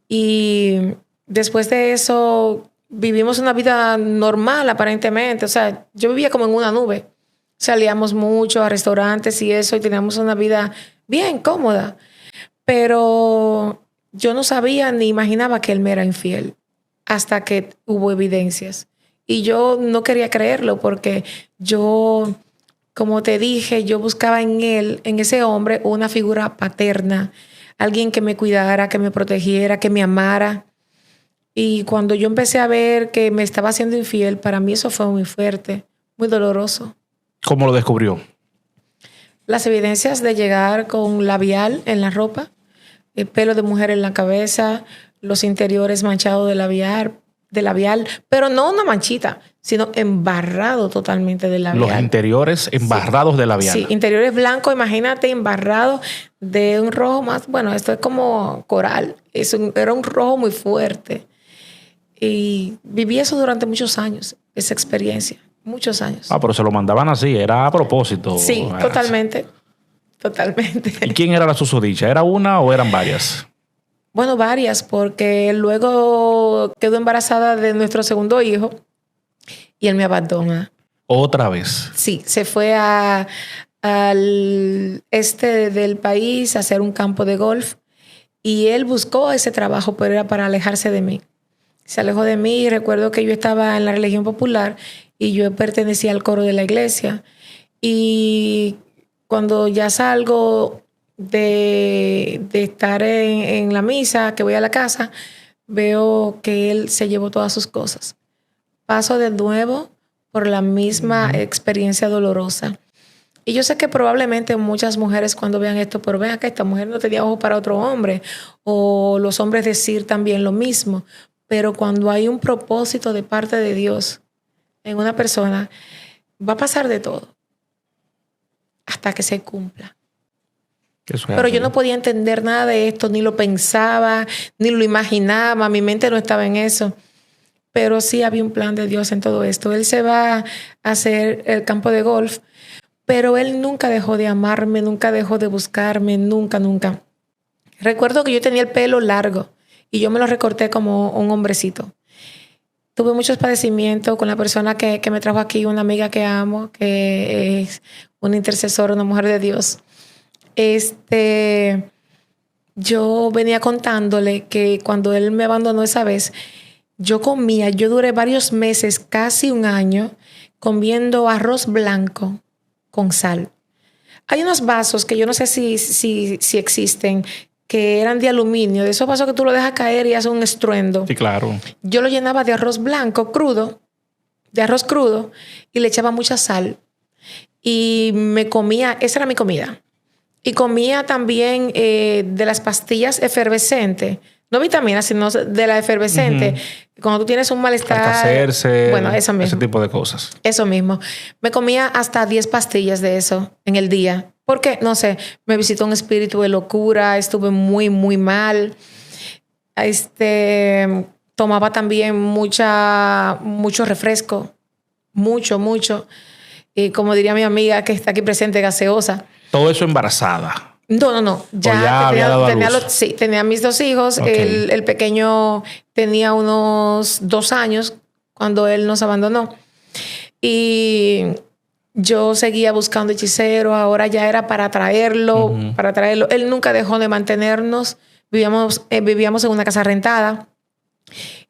Y después de eso vivimos una vida normal aparentemente, o sea, yo vivía como en una nube. Salíamos mucho a restaurantes y eso y teníamos una vida bien cómoda. Pero yo no sabía ni imaginaba que él me era infiel hasta que hubo evidencias. Y yo no quería creerlo porque yo, como te dije, yo buscaba en él, en ese hombre, una figura paterna. Alguien que me cuidara, que me protegiera, que me amara. Y cuando yo empecé a ver que me estaba haciendo infiel, para mí eso fue muy fuerte, muy doloroso. ¿Cómo lo descubrió? Las evidencias de llegar con labial en la ropa, el pelo de mujer en la cabeza, los interiores manchados de labial, pero no una manchita, sino embarrado totalmente de labial. Los interiores embarrados de labial. Sí, interiores blancos, imagínate, embarrado de un rojo más, bueno, esto es como coral, era un rojo muy fuerte. Y viví eso durante muchos años, esa experiencia, muchos años. Pero se lo mandaban así, era a propósito. Sí, totalmente. Totalmente. ¿Y quién era la susodicha? ¿Era una o eran varias? Bueno, varias, porque luego quedó embarazada de nuestro segundo hijo y él me abandona. ¿Otra vez? Sí, se fue al este del país a hacer un campo de golf y él buscó ese trabajo, pero era para alejarse de mí. Se alejó de mí y recuerdo que yo estaba en la religión popular y yo pertenecía al coro de la iglesia. Y cuando ya salgo de estar en la misa, que voy a la casa, veo que él se llevó todas sus cosas. Paso de nuevo por la misma experiencia dolorosa. Y yo sé que probablemente muchas mujeres cuando vean esto, pero vean que esta mujer no tenía ojo para otro hombre, o los hombres decir también lo mismo. Pero cuando hay un propósito de parte de Dios en una persona, va a pasar de todo hasta que se cumpla. Pero yo no podía entender nada de esto, ni lo pensaba, ni lo imaginaba. Mi mente no estaba en eso. Pero sí había un plan de Dios en todo esto. Él se va a hacer el campo de golf, pero él nunca dejó de amarme, nunca dejó de buscarme, nunca, nunca. Recuerdo que yo tenía el pelo largo y yo me lo recorté como un hombrecito. Tuve muchos padecimientos con la persona que me trajo aquí, una amiga que amo, que es una intercesora, una mujer de Dios. Yo venía contándole que cuando él me abandonó esa vez, yo duré varios meses, casi un año, comiendo arroz blanco con sal. Hay unos vasos que yo no sé si existen, que eran de aluminio, de esos vasos que tú lo dejas caer y hace un estruendo. Sí, claro. Yo lo llenaba de arroz blanco crudo, y le echaba mucha sal. Y me comía, esa era mi comida. Y comía también de las pastillas efervescentes, no vitaminas, sino de la efervescente. Cuando tú tienes un malestar. Hacerse, bueno, eso mismo. Ese tipo de cosas. Eso mismo. Me comía hasta 10 pastillas de eso en el día. Porque, no sé, me visitó un espíritu de locura, estuve muy, muy mal. Tomaba también mucho refresco. Mucho. Y como diría mi amiga que está aquí presente, gaseosa. Todo eso embarazada. No. Ya tenía mis 2 hijos. Okay. El pequeño tenía unos 2 años cuando él nos abandonó. Y yo seguía buscando hechicero. Ahora ya era para traerlo. Él nunca dejó de mantenernos. Vivíamos en una casa rentada.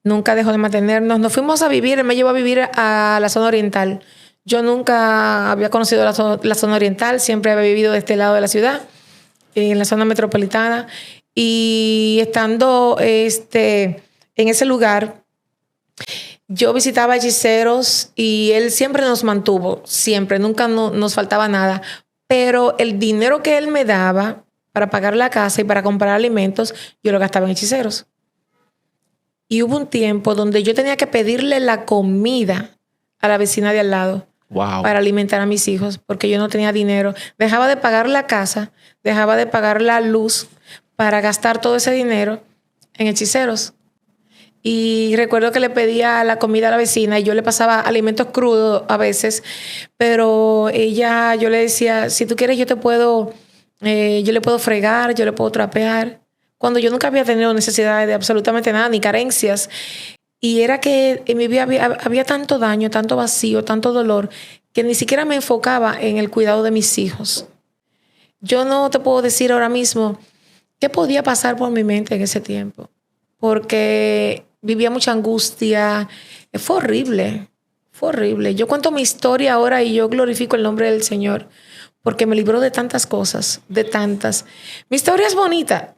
Nunca dejó de mantenernos. Nos fuimos a vivir. Él me llevó a vivir a la zona oriental. Yo nunca había conocido la zona oriental. Siempre había vivido de este lado de la ciudad, en la zona metropolitana. Y estando en ese lugar, yo visitaba hechiceros y él siempre nos mantuvo. Siempre. Nunca nos faltaba nada. Pero el dinero que él me daba para pagar la casa y para comprar alimentos, yo lo gastaba en hechiceros. Y hubo un tiempo donde yo tenía que pedirle la comida a la vecina de al lado. Wow. Para alimentar a mis hijos, porque yo no tenía dinero. Dejaba de pagar la casa, dejaba de pagar la luz para gastar todo ese dinero en hechiceros. Y recuerdo que le pedía la comida a la vecina y yo le pasaba alimentos crudos a veces, pero yo le decía, si tú quieres yo le puedo fregar, yo le puedo trapear, cuando yo nunca había tenido necesidad de absolutamente nada, ni carencias. Y era que en mi vida había tanto daño, tanto vacío, tanto dolor, que ni siquiera me enfocaba en el cuidado de mis hijos. Yo no te puedo decir ahora mismo qué podía pasar por mi mente en ese tiempo, porque vivía mucha angustia. Fue horrible. Yo cuento mi historia ahora y yo glorifico el nombre del Señor, porque me libró de tantas cosas, de tantas. Mi historia es bonita.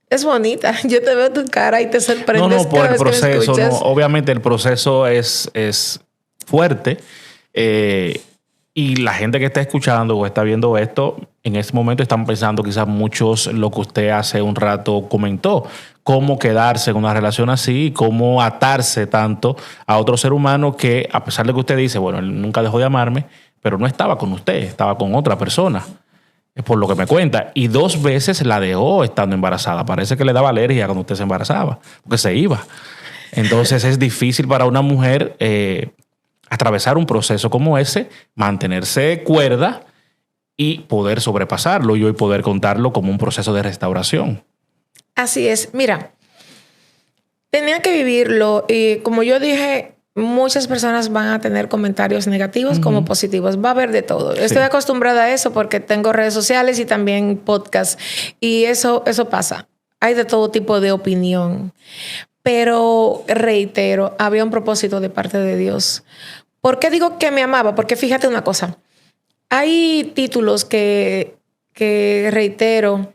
Es bonita. Yo te veo tu cara y te sorprendes. No, por el proceso. No, obviamente el proceso es fuerte. Y la gente que está escuchando o está viendo esto, en este momento están pensando quizás muchos lo que usted hace un rato comentó, cómo quedarse en una relación así, cómo atarse tanto a otro ser humano que, a pesar de que usted dice, bueno, él nunca dejó de amarme, pero no estaba con usted, estaba con otra persona. Es por lo que me cuenta. Y 2 veces la dejó estando embarazada. Parece que le daba alergia cuando usted se embarazaba, porque se iba. Entonces es difícil para una mujer atravesar un proceso como ese, mantenerse cuerda y poder sobrepasarlo y hoy poder contarlo como un proceso de restauración. Así es. Mira, tenía que vivirlo y como yo dije, muchas personas van a tener comentarios negativos como positivos. Va a haber de todo. Sí. Estoy acostumbrada a eso porque tengo redes sociales y también podcast y eso pasa. Hay de todo tipo de opinión. Pero reitero, había un propósito de parte de Dios. ¿Por qué digo que me amaba? Porque fíjate una cosa. Hay títulos que reitero,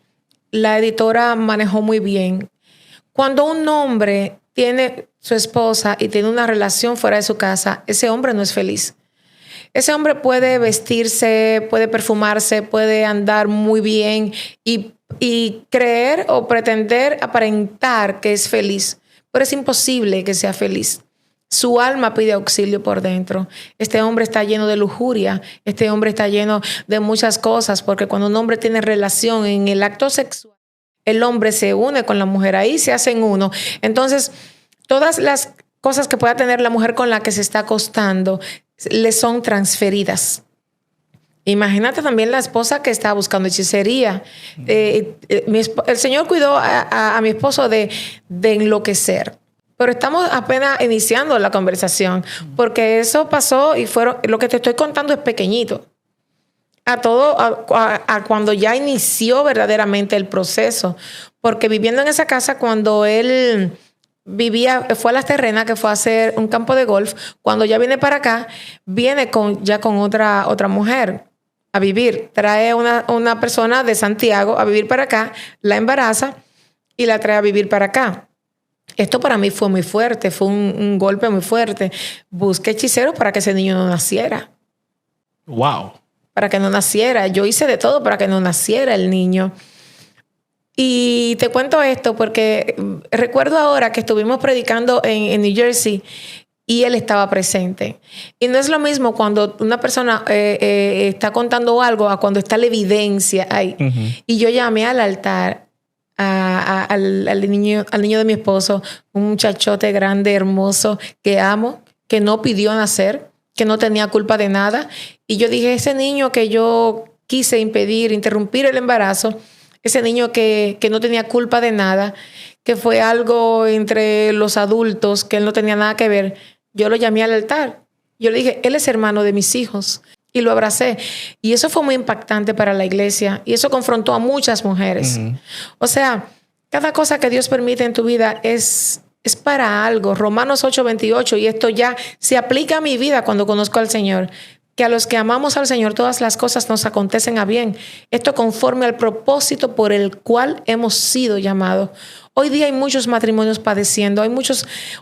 la editora manejó muy bien. Cuando un hombre tiene su esposa y tiene una relación fuera de su casa, ese hombre no es feliz. Ese hombre puede vestirse, puede perfumarse, puede andar muy bien y creer o pretender aparentar que es feliz. Pero es imposible que sea feliz. Su alma pide auxilio por dentro. Este hombre está lleno de lujuria. Este hombre está lleno de muchas cosas, porque cuando un hombre tiene relación en el acto sexual, el hombre se une con la mujer. Ahí se hacen uno. Entonces, todas las cosas que pueda tener la mujer con la que se está acostando le son transferidas. Imagínate también la esposa que está buscando hechicería. El Señor cuidó a mi esposo de enloquecer. Pero estamos apenas iniciando la conversación, porque eso pasó y lo que te estoy contando es pequeñito. A cuando ya inició verdaderamente el proceso. Porque viviendo en esa casa, cuando él fue a Las Terrenas, que fue a hacer un campo de golf, cuando ya viene para acá, viene ya con otra mujer a vivir. Trae una persona de Santiago a vivir para acá, la embaraza y la trae a vivir para acá. Esto para mí fue muy fuerte, fue un golpe muy fuerte. Busqué hechiceros para que ese niño no naciera. Wow. Para que no naciera. Yo hice de todo para que no naciera el niño. Y te cuento esto porque recuerdo ahora que estuvimos predicando en New Jersey y él estaba presente. Y no es lo mismo cuando una persona está contando algo a cuando está la evidencia ahí. Y yo llamé al altar al niño de mi esposo, un muchachote grande, hermoso, que amo, que no pidió nacer, que no tenía culpa de nada. Y yo dije, ese niño que yo quise interrumpir el embarazo, ese niño que no tenía culpa de nada, que fue algo entre los adultos, que él no tenía nada que ver, yo lo llamé al altar. Yo le dije, él es hermano de mis hijos. Y lo abracé. Y eso fue muy impactante para la iglesia. Y eso confrontó a muchas mujeres. O sea, cada cosa que Dios permite en tu vida es para algo. Romanos 8:28. Y esto ya se aplica a mi vida cuando conozco al Señor. Que a los que amamos al Señor todas las cosas nos acontecen a bien. Esto conforme al propósito por el cual hemos sido llamados. Hoy día hay muchos matrimonios padeciendo. Hoy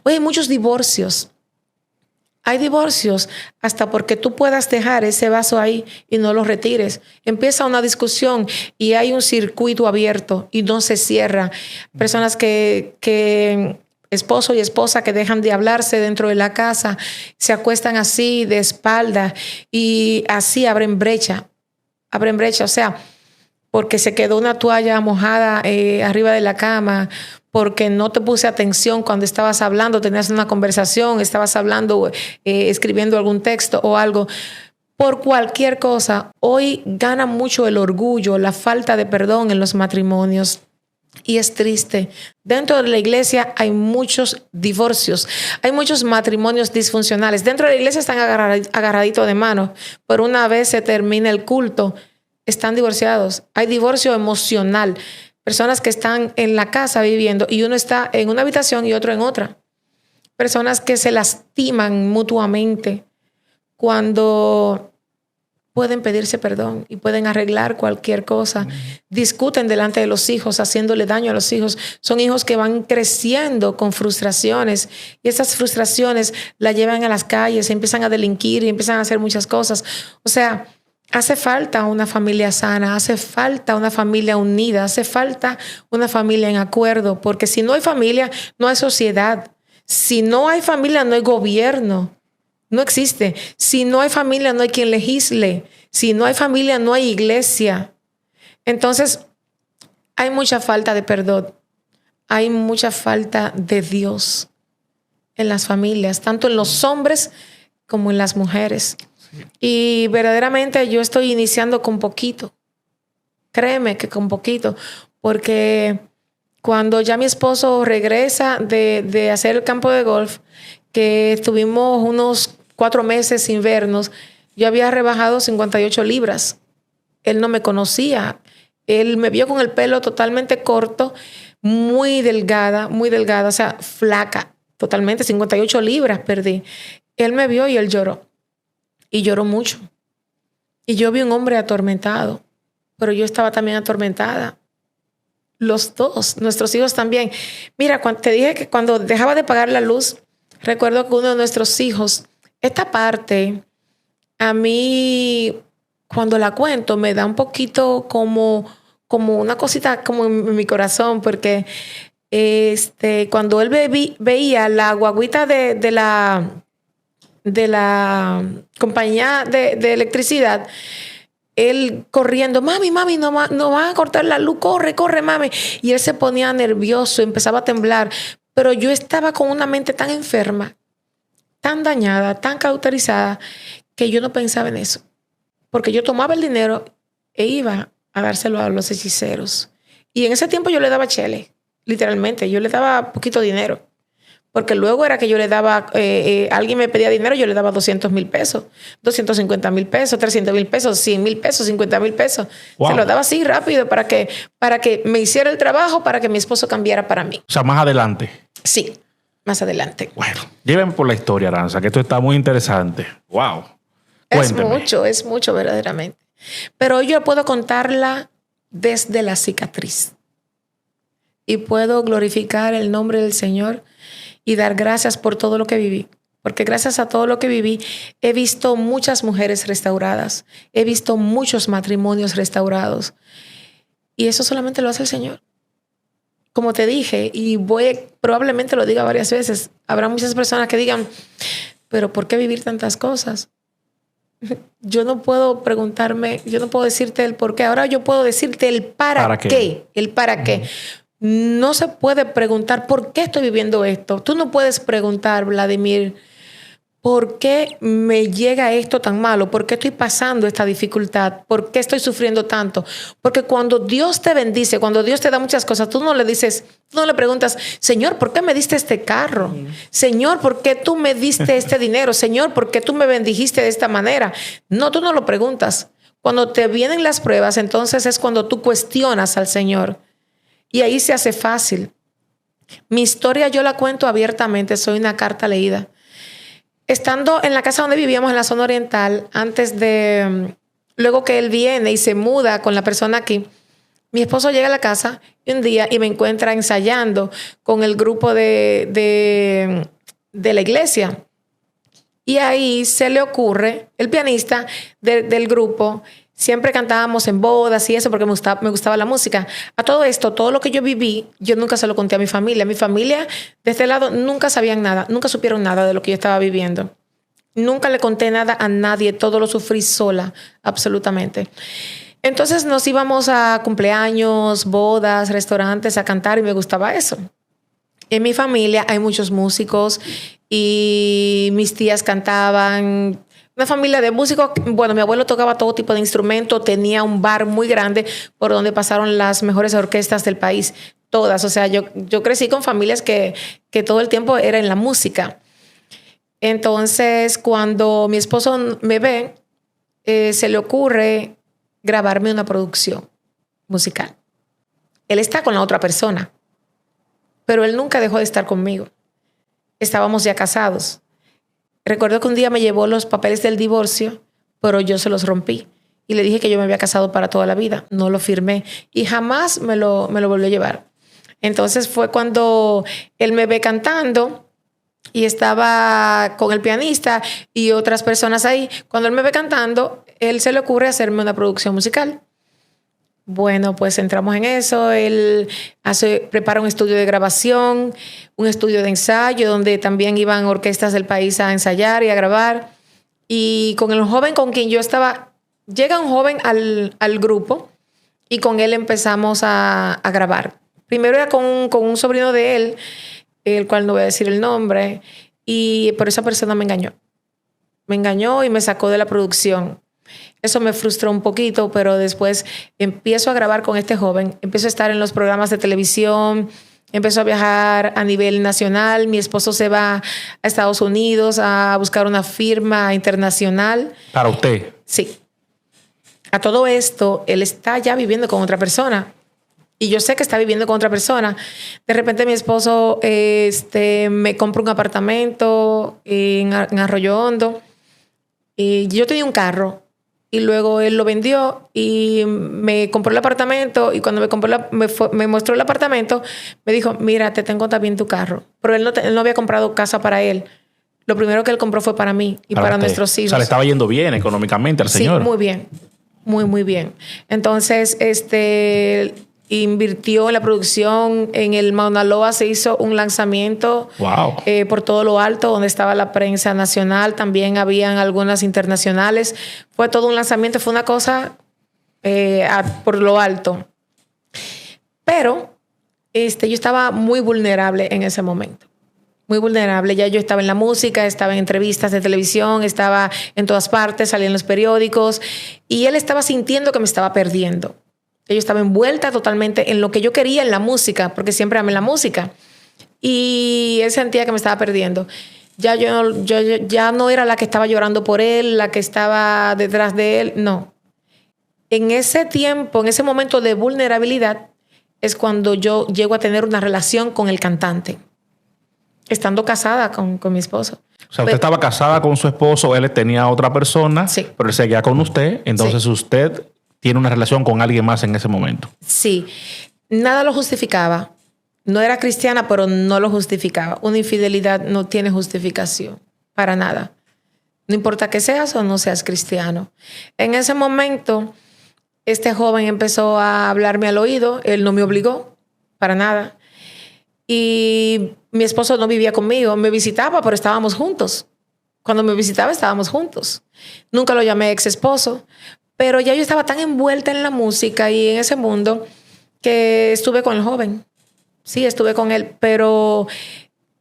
hay muchos divorcios. Hay divorcios hasta porque tú puedas dejar ese vaso ahí y no lo retires. Empieza una discusión y hay un circuito abierto y no se cierra. Personas que esposo y esposa que dejan de hablarse dentro de la casa, se acuestan así de espalda y así abren brecha. O sea, porque se quedó una toalla mojada arriba de la cama, porque no te puse atención cuando estabas hablando, tenías una conversación, estabas hablando, escribiendo algún texto o algo. Por cualquier cosa, hoy gana mucho el orgullo, la falta de perdón en los matrimonios. Y es triste. Dentro de la iglesia hay muchos divorcios, hay muchos matrimonios disfuncionales. Dentro de la iglesia están agarraditos de mano, pero una vez se termina el culto, están divorciados. Hay divorcio emocional. Personas que están en la casa viviendo y uno está en una habitación y otro en otra. Personas que se lastiman mutuamente cuando pueden pedirse perdón y pueden arreglar cualquier cosa. Discuten delante de los hijos, haciéndole daño a los hijos. Son hijos que van creciendo con frustraciones y esas frustraciones las llevan a las calles, empiezan a delinquir y empiezan a hacer muchas cosas. O sea, hace falta una familia sana, hace falta una familia unida, hace falta una familia en acuerdo, porque si no hay familia, no hay sociedad. Si no hay familia, no hay gobierno. No existe. Si no hay familia, no hay quien legisle. Si no hay familia, no hay iglesia. Entonces, hay mucha falta de perdón. Hay mucha falta de Dios en las familias, tanto en los hombres como en las mujeres. Sí. Y verdaderamente yo estoy iniciando con poquito. Créeme que con poquito. Porque cuando ya mi esposo regresa de hacer el campo de golf, que estuvimos unos 4 meses sin vernos, yo había rebajado 58 libras. Él no me conocía. Él me vio con el pelo totalmente corto, muy delgada, o sea, flaca, totalmente, 58 libras perdí. Él me vio y él lloró. Y lloró mucho. Y yo vi un hombre atormentado, pero yo estaba también atormentada. Los dos, nuestros hijos también. Mira, te dije que cuando dejaba de pagar la luz, recuerdo que uno de nuestros hijos, esta parte, a mí, cuando la cuento, me da un poquito como una cosita como en mi corazón, porque cuando él veía la guaguita de la compañía de electricidad, él corriendo, mami, no van a cortar la luz, corre, mami. Y él se ponía nervioso, empezaba a temblar. Pero yo estaba con una mente tan enferma, tan dañada, tan cauterizada, que yo no pensaba en eso. Porque yo tomaba el dinero e iba a dárselo a los hechiceros. Y en ese tiempo yo le daba chele, literalmente. Yo le daba poquito dinero. Porque luego era que yo le daba, alguien me pedía dinero, yo le daba 200,000 pesos, 250,000 pesos, 300,000 pesos, 100,000 pesos, 50,000 pesos. Wow. Se lo daba así rápido para que me hiciera el trabajo, para que mi esposo cambiara para mí. O sea, más adelante. Sí, más adelante. Bueno, llévenme por la historia, Aranza, que esto está muy interesante. Wow. Cuénteme. Es mucho verdaderamente. Pero hoy yo puedo contarla desde la cicatriz. Y puedo glorificar el nombre del Señor y dar gracias por todo lo que viví. Porque gracias a todo lo que viví, he visto muchas mujeres restauradas. He visto muchos matrimonios restaurados. Y eso solamente lo hace el Señor. Como te dije, y probablemente lo diga varias veces, habrá muchas personas que digan, pero ¿por qué vivir tantas cosas? Yo no puedo preguntarme, yo no puedo decirte el por qué. Ahora yo puedo decirte el para qué. El para qué. No se puede preguntar por qué estoy viviendo esto. Tú no puedes preguntar, Vladimir, ¿por qué me llega esto tan malo? ¿Por qué estoy pasando esta dificultad? ¿Por qué estoy sufriendo tanto? Porque cuando Dios te bendice, cuando Dios te da muchas cosas, tú no le preguntas, Señor, ¿por qué me diste este carro? Señor, ¿por qué tú me diste este dinero? Señor, ¿por qué tú me bendijiste de esta manera? No, tú no lo preguntas. Cuando te vienen las pruebas, entonces es cuando tú cuestionas al Señor. Y ahí se hace fácil. Mi historia yo la cuento abiertamente, soy una carta leída. Estando en la casa donde vivíamos en la zona oriental, luego que él viene y se muda con la persona aquí, mi esposo llega a la casa un día y me encuentra ensayando con el grupo de la iglesia. Y ahí se le ocurre, el pianista del grupo, siempre cantábamos en bodas y eso porque me gustaba la música. A todo esto, todo lo que yo viví, yo nunca se lo conté a mi familia. Mi familia, de este lado, nunca sabían nada, nunca supieron nada de lo que yo estaba viviendo. Nunca le conté nada a nadie, todo lo sufrí sola, absolutamente. Entonces nos íbamos a cumpleaños, bodas, restaurantes a cantar y me gustaba eso. En mi familia hay muchos músicos y mis tías cantaban. Una familia de músicos. Bueno, mi abuelo tocaba todo tipo de instrumentos, tenía un bar muy grande por donde pasaron las mejores orquestas del país, todas. O sea, yo crecí con familias que todo el tiempo era en la música. Entonces, cuando mi esposo me ve, se le ocurre grabarme una producción musical. Él está con la otra persona, pero él nunca dejó de estar conmigo. Estábamos ya casados. Recuerdo que un día me llevó los papeles del divorcio pero yo se los rompí. Y le dije que yo me había casado para toda la vida. No lo firmé y jamás me lo volvió a llevar. Entonces fue cuando él me ve cantando y estaba con el pianista y otras personas ahí. Cuando él me ve cantando, él se le ocurre hacerme una producción musical. Bueno, pues entramos en eso. Él prepara un estudio de grabación, un estudio de ensayo, donde también iban orquestas del país a ensayar y a grabar. Y con el joven con quien yo estaba, llega un joven al grupo y con él empezamos a grabar. Primero era con un sobrino de él, el cual no voy a decir el nombre, pero esa persona me engañó. Me engañó y me sacó de la producción. Eso me frustró un poquito, pero después empiezo a grabar con este joven, empiezo a estar en los programas de televisión, empiezo a viajar a nivel nacional. Mi esposo se va a Estados Unidos a buscar una firma internacional. ¿Para usted? Sí. A todo esto, él está ya viviendo con otra persona. Y yo sé que está viviendo con otra persona. De repente mi esposo me compra un apartamento en Arroyo Hondo. Y yo tenía un carro. Y luego él lo vendió y me compró el apartamento. Y cuando me mostró el apartamento, me dijo, mira, te tengo también tu carro. Pero él no había comprado casa para él. Lo primero que él compró fue para mí y para nuestros hijos. O sea, le estaba yendo bien económicamente al señor. Sí, muy bien. Muy, muy bien. Entonces, invirtió en la producción. En el Mauna Loa se hizo un lanzamiento. Wow. Por todo lo alto, donde estaba la prensa nacional. También habían algunas internacionales. Fue todo un lanzamiento. Fue una cosa por lo alto. Pero yo estaba muy vulnerable en ese momento. Muy vulnerable. Ya yo estaba en la música, estaba en entrevistas de televisión, estaba en todas partes, salía en los periódicos. Y él estaba sintiendo que me estaba perdiendo. Yo estaba envuelta totalmente en lo que yo quería en la música, porque siempre amé la música. Y él sentía que me estaba perdiendo. Ya yo ya no era la que estaba llorando por él, la que estaba detrás de él. No. En ese tiempo, en ese momento de vulnerabilidad, es cuando yo llego a tener una relación con el cantante. Estando casada con mi esposo. O sea, usted estaba casada con su esposo, él tenía otra persona, sí, pero él seguía con usted. Entonces sí, usted tiene una relación con alguien más en ese momento. Sí. Nada lo justificaba. No era cristiana, pero no lo justificaba. Una infidelidad no tiene justificación. Para nada. No importa que seas o no seas cristiano. En ese momento, este joven empezó a hablarme al oído. Él no me obligó. Para nada. Y mi esposo no vivía conmigo. Me visitaba, pero estábamos juntos. Cuando me visitaba, estábamos juntos. Nunca lo llamé ex esposo. Pero ya yo estaba tan envuelta en la música y en ese mundo que estuve con el joven. Sí, estuve con él. Pero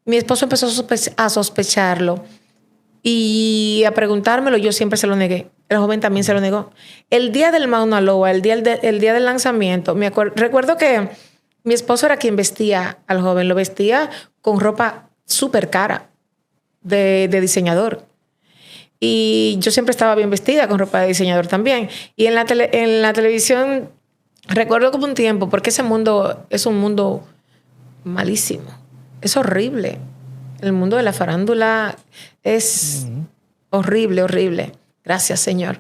mi esposo empezó a sospecharlo y a preguntármelo. Yo siempre se lo negué. El joven también se lo negó. El día del Mauna Loa, el día del lanzamiento, recuerdo que mi esposo era quien vestía al joven. Lo vestía con ropa súper cara de diseñador. Y yo siempre estaba bien vestida con ropa de diseñador también. Y en la televisión, recuerdo como un tiempo, porque ese mundo es un mundo malísimo. Es horrible. El mundo de la farándula es horrible, horrible. Gracias, Señor.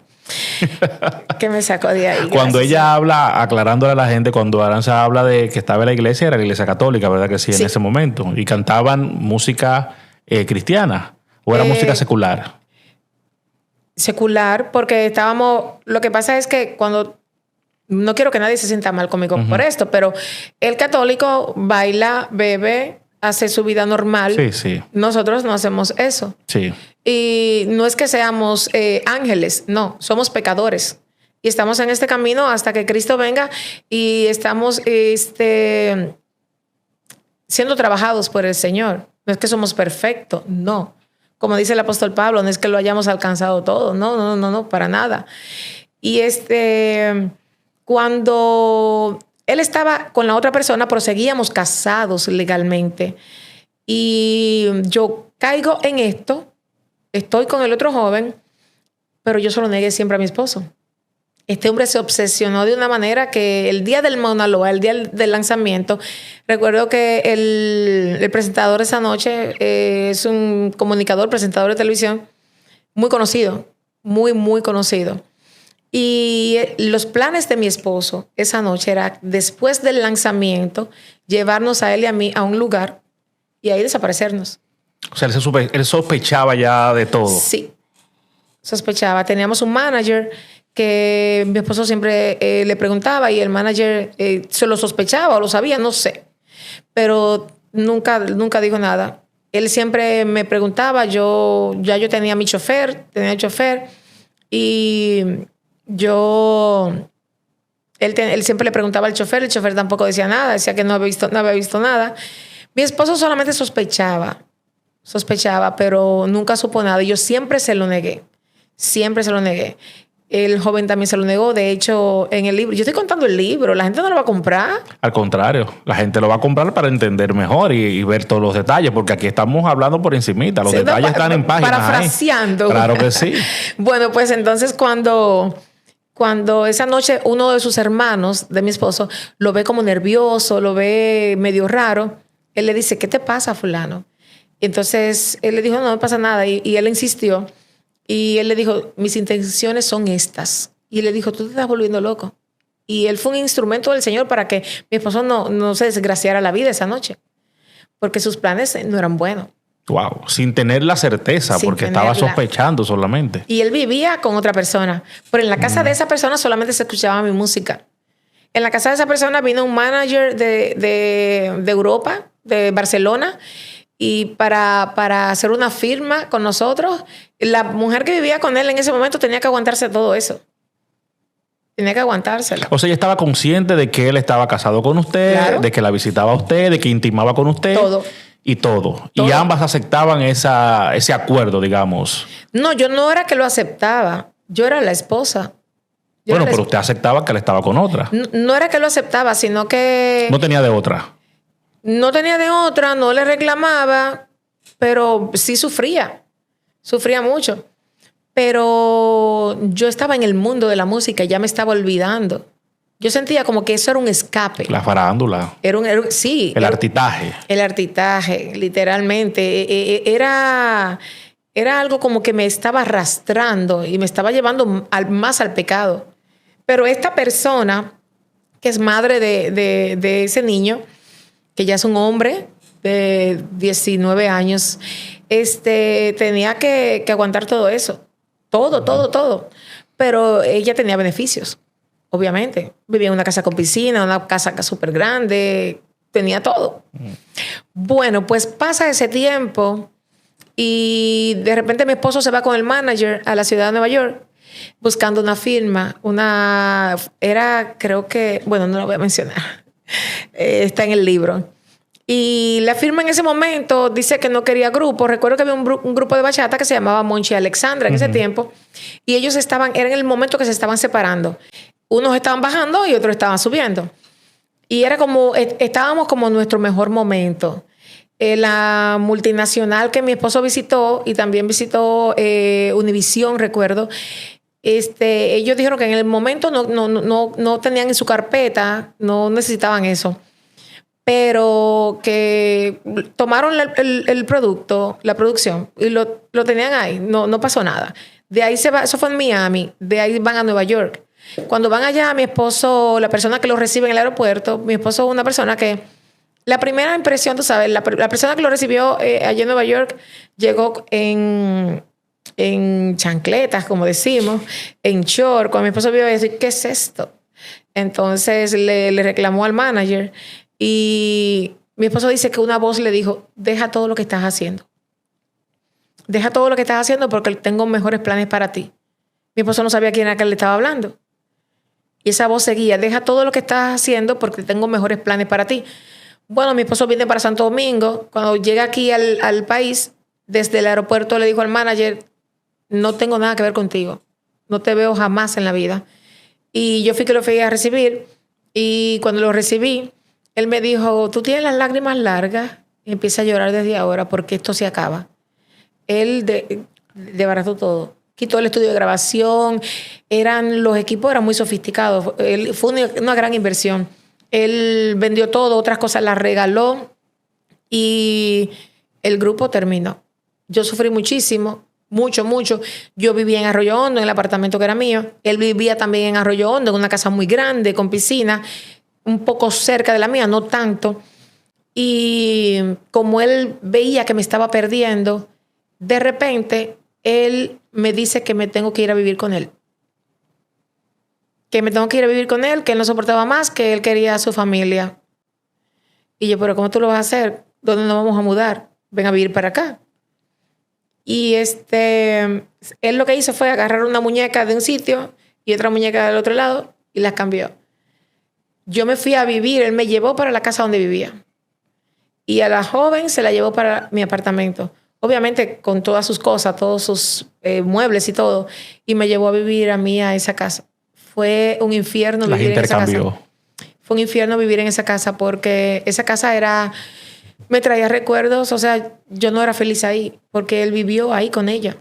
Que me sacó de ahí. Cuando Gracias, ella habla, aclarándole a la gente, cuando Aranza habla de que estaba en la iglesia, era la iglesia católica, ¿verdad que sí? Sí. En ese momento. Y cantaban música cristiana o era música secular. Secular, porque estábamos... Lo que pasa es que cuando... No quiero que nadie se sienta mal conmigo por esto, pero el católico baila, bebe, hace su vida normal. Sí, sí. Nosotros no hacemos eso. Sí. Y no es que seamos ángeles, no, somos pecadores. Y estamos en este camino hasta que Cristo venga y estamos siendo trabajados por el Señor. No es que somos perfectos, no. Como dice el apóstol Pablo, no es que lo hayamos alcanzado todo. No, para nada. Y cuando él estaba con la otra persona, pero seguíamos casados legalmente. Y yo caigo en esto, estoy con el otro joven, pero yo se lo negué siempre a mi esposo. Este hombre se obsesionó de una manera que el día del Mauna Loa, el día del lanzamiento, recuerdo que el presentador esa noche es un comunicador, presentador de televisión, muy conocido. muy, muy conocido. Y los planes de mi esposo esa noche era, después del lanzamiento, llevarnos a él y a mí a un lugar y ahí desaparecernos. O sea, él sospechaba ya de todo. Sí, sospechaba. Teníamos un manager que mi esposo siempre le preguntaba y el manager se lo sospechaba o lo sabía, no sé. Pero nunca dijo nada. Él siempre me preguntaba, yo tenía mi chofer, y él siempre le preguntaba al chofer, el chofer tampoco decía nada, decía que no había visto nada. Mi esposo solamente sospechaba, pero nunca supo nada. Y yo siempre se lo negué. El joven también se lo negó. De hecho, en el libro, yo estoy contando el libro, la gente no lo va a comprar. Al contrario, la gente lo va a comprar para entender mejor y ver todos los detalles, porque aquí estamos hablando por encimita. Los detalles están en páginas. Parafraseando. Ahí. Claro que sí. Bueno, pues entonces cuando esa noche uno de sus hermanos de mi esposo lo ve como nervioso, lo ve medio raro, él le dice, ¿qué te pasa, fulano? Y entonces él le dijo, no me pasa nada. Y él insistió. Y él le dijo, mis intenciones son estas. Y le dijo, tú te estás volviendo loco. Y él fue un instrumento del Señor para que mi esposo no se desgraciara la vida esa noche. Porque sus planes no eran buenos. Wow, sin tener la certeza, porque estaba sospechando solamente. Y él vivía con otra persona. Pero en la casa de esa persona solamente se escuchaba mi música. En la casa de esa persona vino un manager de Europa, de Barcelona, y para hacer una firma con nosotros, la mujer que vivía con él en ese momento tenía que aguantarse todo eso. Tenía que aguantárselo. O sea, ella estaba consciente de que él estaba casado con usted, claro, de que la visitaba a usted, de que intimaba con usted. Todo. Y todo. Y ambas aceptaban ese acuerdo, digamos. No, yo no era que lo aceptaba. Yo era la esposa. Bueno, pero usted aceptaba que él estaba con otra. No era que lo aceptaba, sino que... No tenía de otra. No tenía de otra, no le reclamaba, pero sí sufría. Sufría mucho. Pero yo estaba en el mundo de la música y ya me estaba olvidando. Yo sentía como que eso era un escape. La farándula. Sí. El artitaje. El artitaje, literalmente. Era algo como que me estaba arrastrando y me estaba llevando más al pecado. Pero esta persona, que es madre de ese niño, que ya es un hombre de 19 años, tenía que aguantar todo eso. Todo. Pero ella tenía beneficios, obviamente. Vivía en una casa con piscina, una casa súper grande, tenía todo. Bueno, pues pasa ese tiempo y de repente mi esposo se va con el manager a la ciudad de Nueva York buscando una firma. Creo que, bueno, no lo voy a mencionar. Está en el libro. Y la firma en ese momento dice que no quería grupo. Recuerdo que había un grupo de bachata que se llamaba Monchi Alexandra en ese tiempo. Y ellos era en el momento que se estaban separando. Unos estaban bajando y otros estaban subiendo. Y era como, estábamos como en nuestro mejor momento. La multinacional que mi esposo visitó y también visitó Univisión, recuerdo. Ellos dijeron que en el momento no tenían en su carpeta, no necesitaban eso. Pero que tomaron el producto, la producción, y lo tenían ahí. No pasó nada. De ahí se va, eso fue en Miami. De ahí van a Nueva York. Cuando van allá, mi esposo, la persona que lo recibe en el aeropuerto, mi esposo es una persona que... La primera impresión, tú sabes, la persona que lo recibió allá en Nueva York llegó en chancletas, como decimos, en short. Cuando mi esposo vio eso, ¿qué es esto? Entonces le reclamó al manager y mi esposo dice que una voz le dijo, deja todo lo que estás haciendo. Deja todo lo que estás haciendo porque tengo mejores planes para ti. Mi esposo no sabía quién era que le estaba hablando. Y esa voz seguía, deja todo lo que estás haciendo porque tengo mejores planes para ti. Bueno, mi esposo viene para Santo Domingo. Cuando llega aquí al país, desde el aeropuerto le dijo al manager, no tengo nada que ver contigo. No te veo jamás en la vida. Y yo fui que lo fui a recibir. Y cuando lo recibí, él me dijo, tú tienes las lágrimas largas. Y empieza a llorar desde ahora porque esto se acaba. Él desbarató todo. Quitó el estudio de grabación. Los equipos eran muy sofisticados. Fue una gran inversión. Él vendió todo, otras cosas las regaló y el grupo terminó. Yo sufrí muchísimo. mucho, mucho. Yo vivía en Arroyo Hondo, en el apartamento que era mío. Él vivía también en Arroyo Hondo, en una casa muy grande, con piscina, un poco cerca de la mía, no tanto. Y como él veía que me estaba perdiendo, de repente él me dice que me tengo que ir a vivir con él. Que me tengo que ir a vivir con él, que él no soportaba más, que él quería a su familia. Y yo, pero ¿cómo tú lo vas a hacer? ¿Dónde nos vamos a mudar? Ven a vivir para acá. Y él lo que hizo fue agarrar una muñeca de un sitio y otra muñeca del otro lado y las cambió. Yo me fui a vivir, él me llevó para la casa donde vivía. Y a la joven se la llevó para mi apartamento. Obviamente con todas sus cosas, todos sus muebles y todo. Y me llevó a vivir a mí a esa casa. Fue un infierno vivir en esa casa. Fue un infierno vivir en esa casa porque esa casa me traía recuerdos. O sea, yo no era feliz ahí porque él vivió ahí con ella.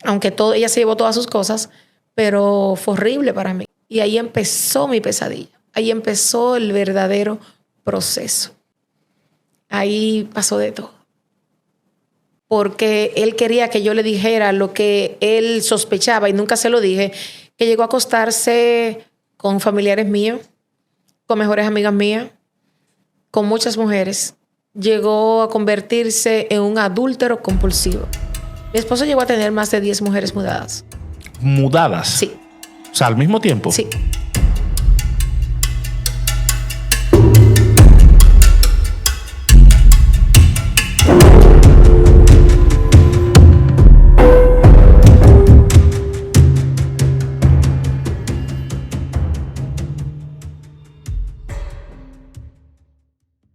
Aunque ella se llevó todas sus cosas, pero fue horrible para mí. Y ahí empezó mi pesadilla. Ahí empezó el verdadero proceso. Ahí pasó de todo. Porque él quería que yo le dijera lo que él sospechaba y nunca se lo dije, que llegó a acostarse con familiares míos, con mejores amigas mías, con muchas mujeres. Llegó a convertirse en un adúltero compulsivo. Mi esposo llegó a tener más de 10 mujeres mudadas. ¿Mudadas? Sí. O sea, al mismo tiempo. Sí.